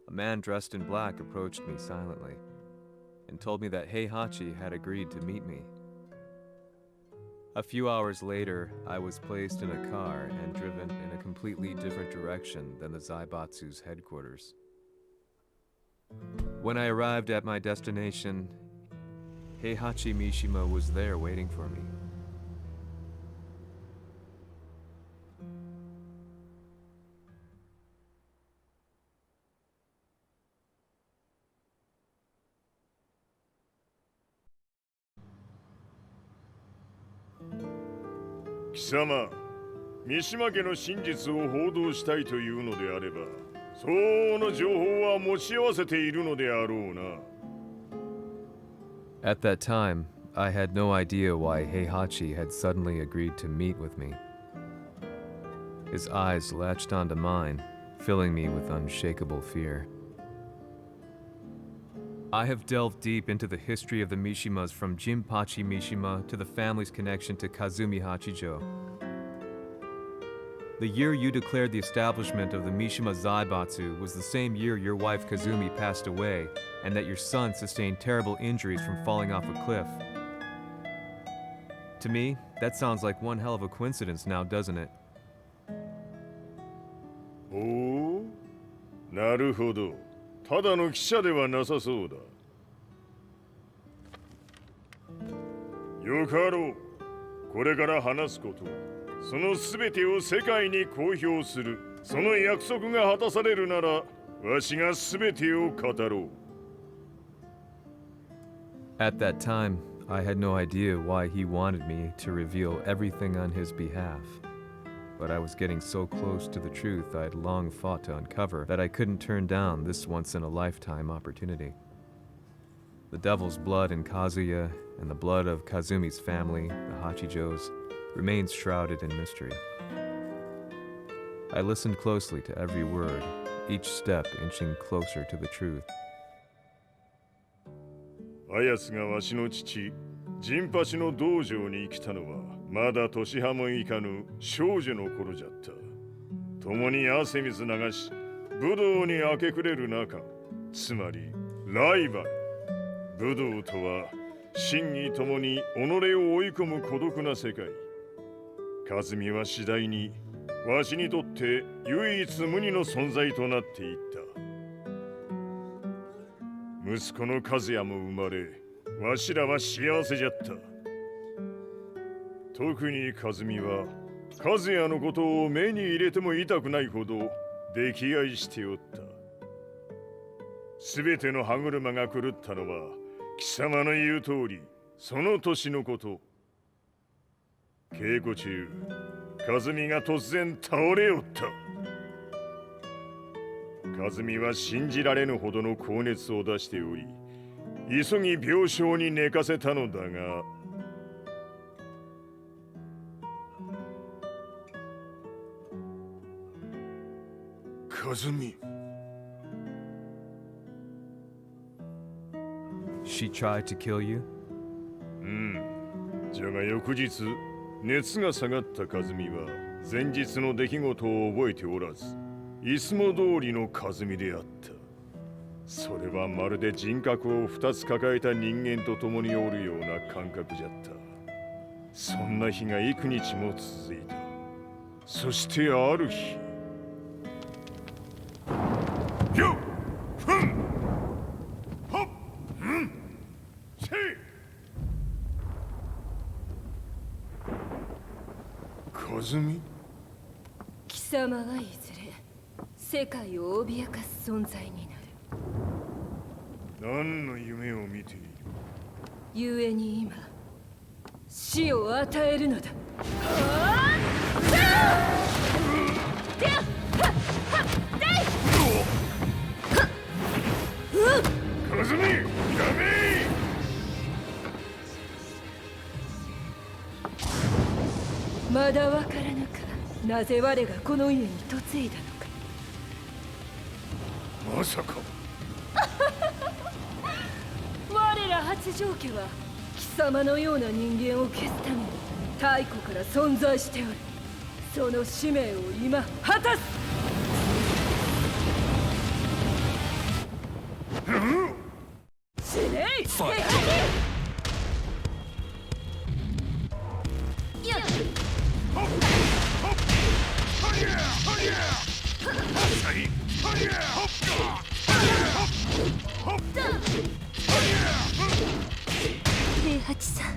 a man dressed in black approached me silently and told me that Heihachi had agreed to meet me. A few hours later, I was placed in a car and driven in a completely different direction than the Zaibatsu's headquarters. When I arrived at my destination, Heihachi Mishima was there waiting for me. "貴様、三島家の真実を報道したいというのであれば、相応の情報は持ち合わせているのであろうな。" At that time, I had no idea why Heihachi had suddenly agreed to meet with me. His eyes latched onto mine, filling me with unshakable fear. I have delved deep into the history of the Mishimas from Jinpachi Mishima to the family's connection to Kazumi Hachijo. The year you declared the establishment of the Mishima Zaibatsu was the same year your wife Kazumi passed away, and that your son sustained terrible injuries from falling off a cliff. To me, that sounds like one hell of a coincidence now, doesn't it? おお、なるほど。ただの記者ではなさそうだ。よかろう。これから話すことは、そのすべてを世界に公表する。その約束が果たされるなら、わしがすべてを語ろう。At that time, I had no idea why he wanted me to reveal everything on his behalf. But I was getting so close to the truth I'd long fought to uncover that I couldn't turn down this once-in-a-lifetime opportunity. The devil's blood in Kazuya and the blood of Kazumi's family, the Hachijos, remains shrouded in mystery. I listened closely to every word, each step inching closer to the truth. あやつがわしの父、陣八の道場に来たのは、まだ年端もいかぬ少女の頃じゃった。共に汗水流し、武道に明け暮れる中、つまりライバル。武道とは、真偽ともに己を追い込む孤独な世界。和美は次第に、わしにとって唯一無二の存在となっていった。息子の和也も生まれ、わしらは幸せじゃった。特に和美は、和也のことを目に入れても痛くないほど溺愛しておった。すべての歯車が狂ったのは、貴様の言う通り、その年のこと。稽古中、和美が突然倒れおった。和美は信じられぬほどの高熱を出しており、急ぎ病床に寝かせたのだが、和美。She tried to kill you? うん。じゃが翌日、熱が下がった和美は、前日の出来事を覚えておらず、いつも通りの和美であった。それはまるで人格を2つ抱えた人間と共におるような感覚じゃった。そんな日が幾日も続いた。そしてある日、よっふんほっうんせい。和美、貴様はいずれ世界を脅かす存在になる。何の夢を見ている？故に今死を与えるのだ。和美、やめ！まだわからぬか、なぜ我がこの家に嫁いだのか。まさか我ら八丈家は貴様のような人間を消すために太古から存在しておる。その使命を今果たす。死ねい！平八さん。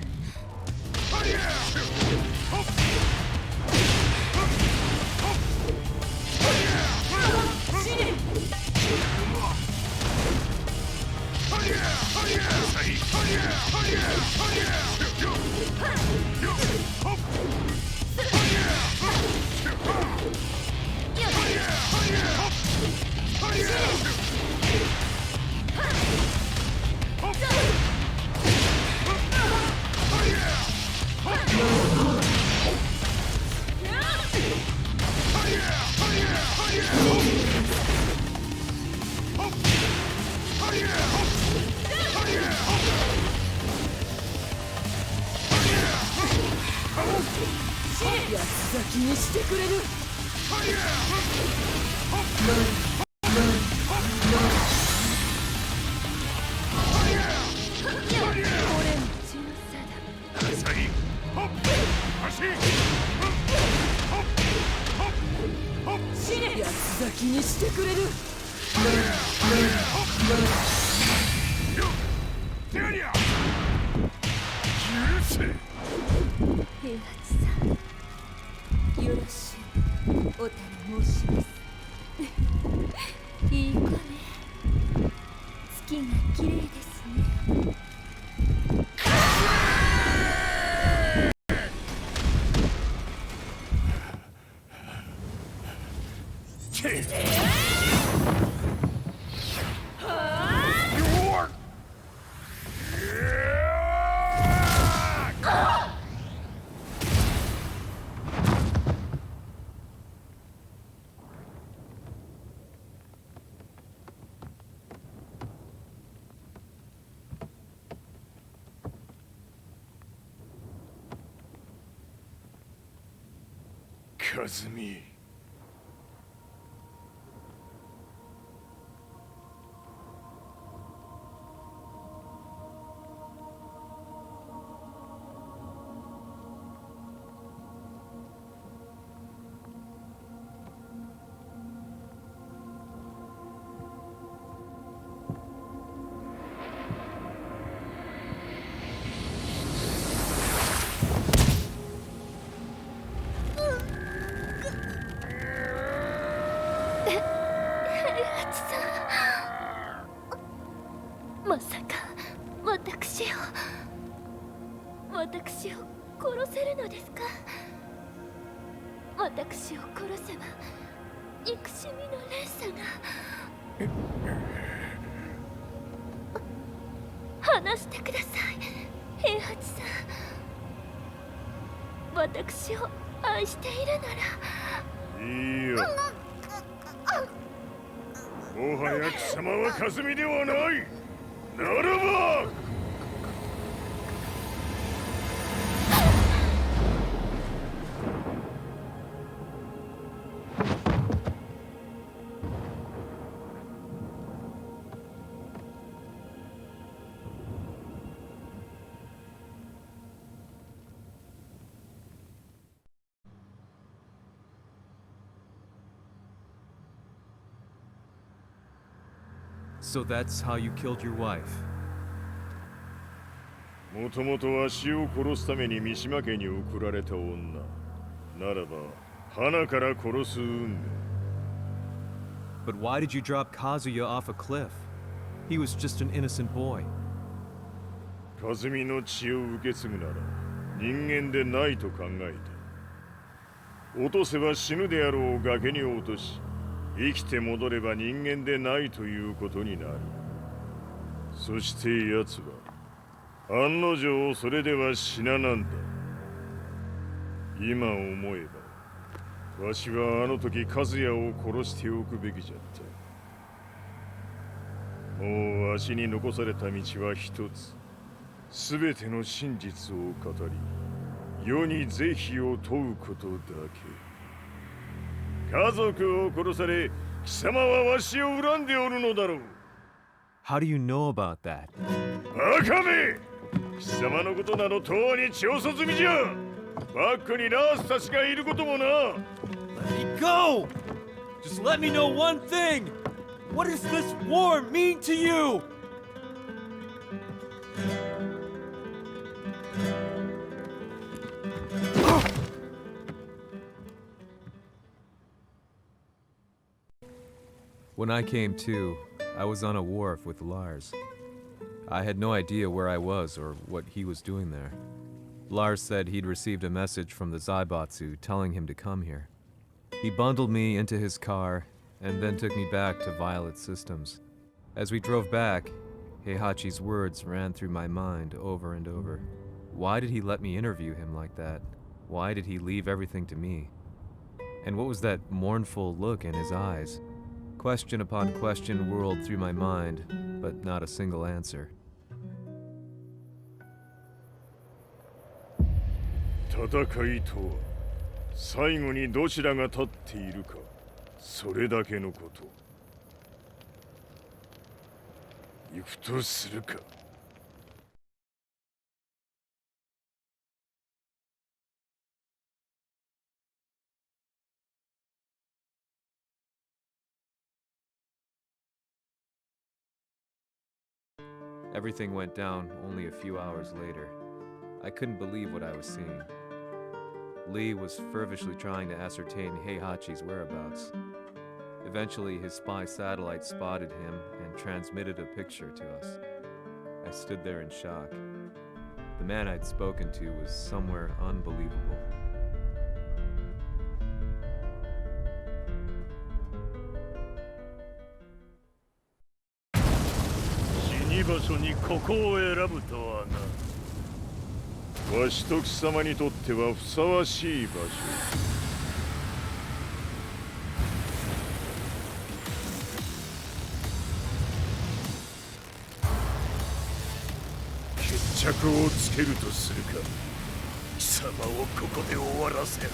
安咲きにしてくれる。俺の血の差だ。安咲きにしてくれる。平八さん、よろしゅうお頼申します。いい子ね。月が綺麗ですね。和美、まさか私を殺せるのですか？私を殺せば憎しみの連鎖が。話してください、平八さん。私を愛しているなら。いいよ。もはや貴様は和美ではない。ならば So that's how you killed your wife? もともとわしを殺すために三島家に送られた女ならば花から殺す運命 But why did you drop Kazuya off a cliff? He was just an innocent boy. 和美の血を受け継ぐなら人間でないと考えた落とせば死ぬであろう崖に落とし生きて戻れば人間でないということになるそして奴は案の定それでは死ななんだ今思えばわしはあの時和也を殺しておくべきじゃったもうわしに残された道は一つすべての真実を語り世に是非を問うことだけ家族を殺され貴様はわしを恨んでおるのだろう How do you know about that? バカめ貴様のことなどとうに調査済みじゃバックにラースたちがいることもな Let me go! Just let me know one thing! What does this war mean to you? When I came to, I was on a wharf with Lars. I had no idea where I was or what he was doing there. Lars said he'd received a message from the Zaibatsu telling him to come here. He bundled me into his car and then took me back to Violet Systems. As we drove back, Heihachi's words ran through my mind over and over. Why did he let me interview him like that? Why did he leave everything to me? And what was that mournful look in his eyes? Question upon question whirled through my mind, but not a single answer. 戦いとは最後にどちらが立っているかそれだけのこと行くとするか Everything went down only a few hours later. I couldn't believe what I was seeing. Lee was feverishly trying to ascertain Heihachi's whereabouts. Eventually, his spy satellite spotted him and transmitted a picture to us. I stood there in shock. The man I'd spoken to was somewhere unbelievable. 場所にここを選ぶとはなわしと貴様にとってはふさわしい場所決着をつけるとするか貴様をここで終わらせる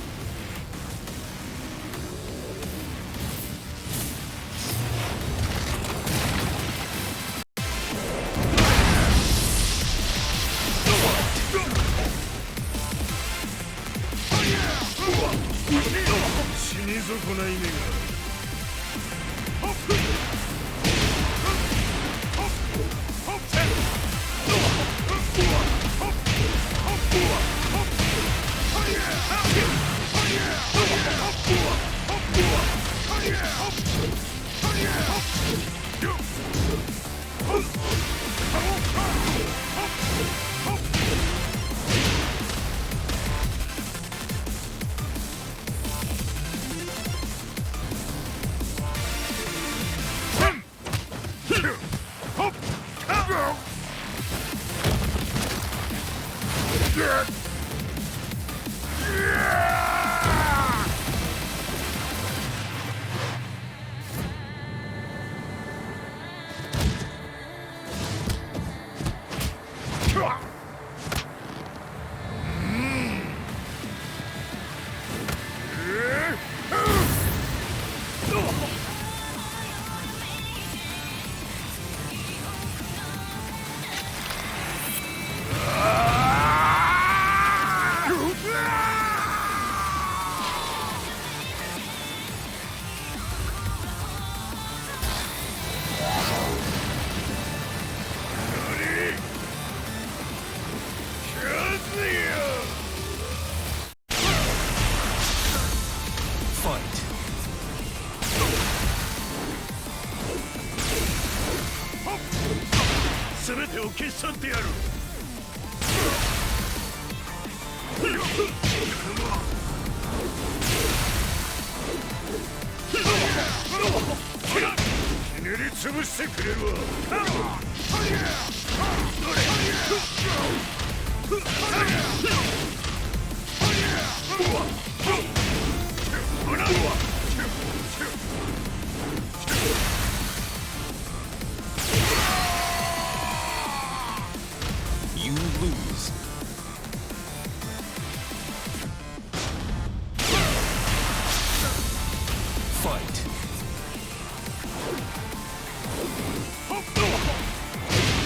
去ってやる。ひねり潰してくれるわ。You lose. Fight.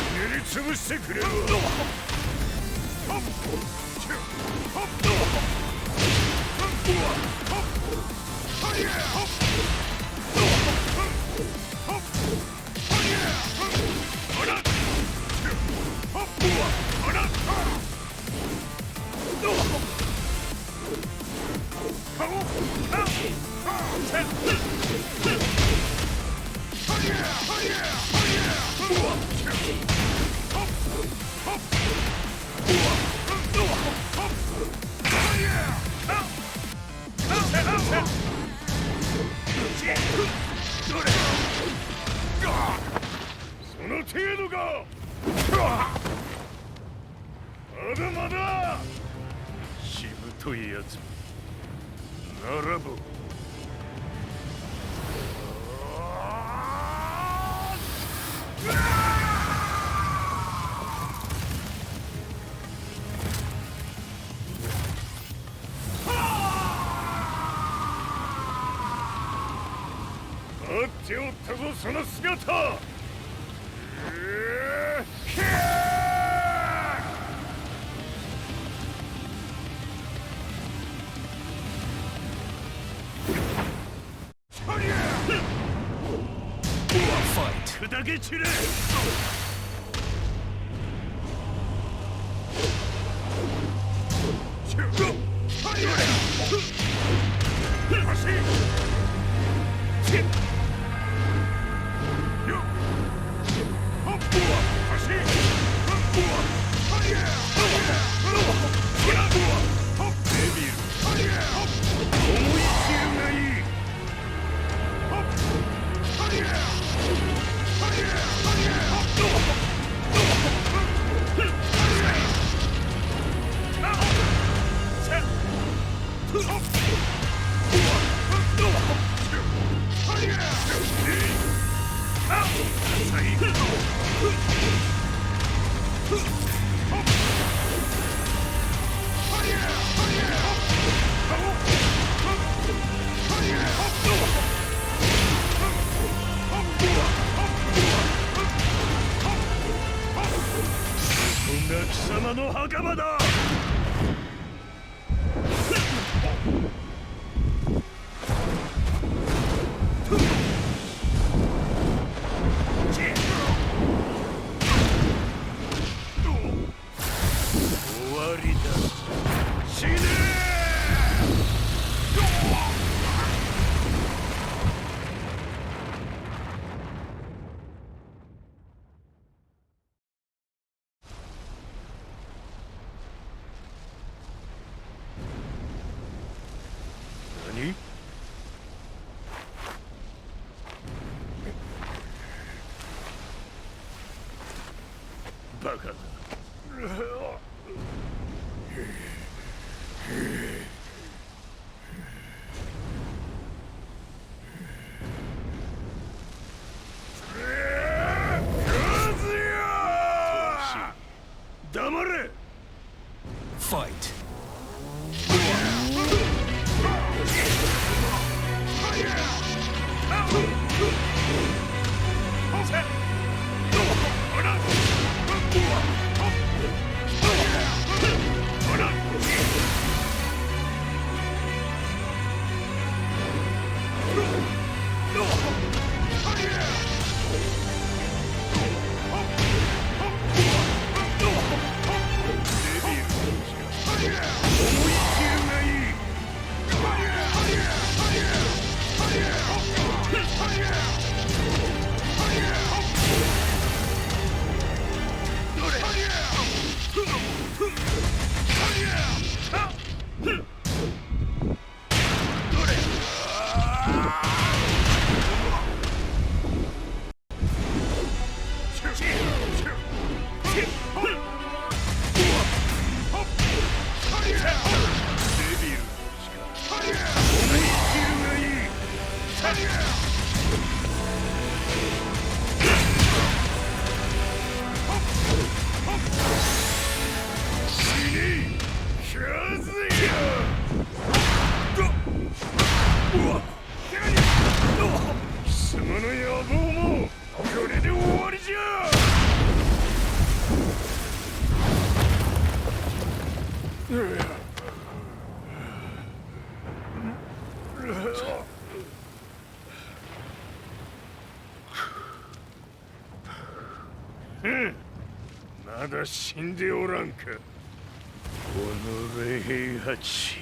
ひねり潰してくれるわ。その程度か。まだまだ。しぶといやつ。ならば。待っておったぞその姿。砕け散れ。貴様の墓場だ。終わりだ。死ね何？バカだ。黙れ。Fight. まだ死んでおらんか。おのれ平八。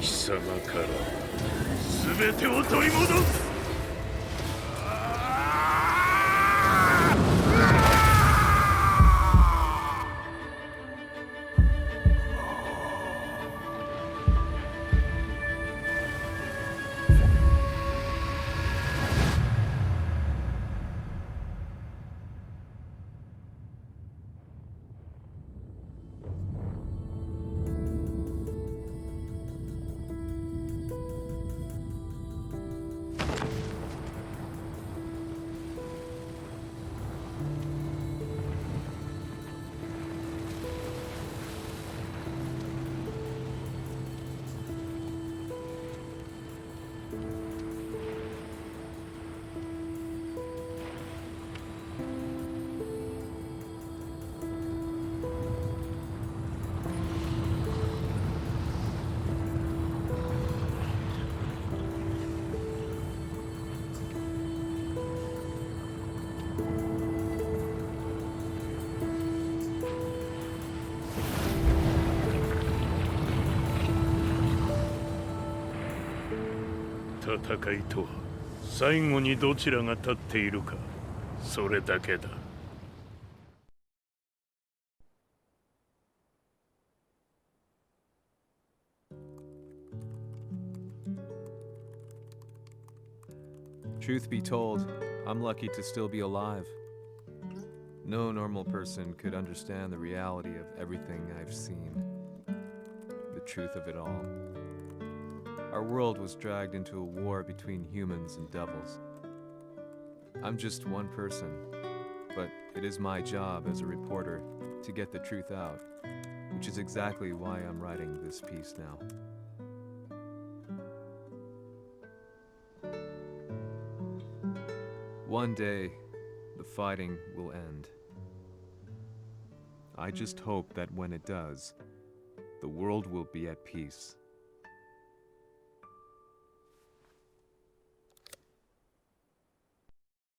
貴様から全てを取り戻す。戦いとは最後にどちらが立っているか、それだけだ。Truth be told, I'm lucky to still be alive. No normal person could understand the reality of everything I've seen, the truth of it all. Our world was dragged into a war between humans and devils. I'm just one person, but it is my job as a reporter to get the truth out, which is exactly why I'm writing this piece now. One day, the fighting will end. I just hope that when it does, the world will be at peace.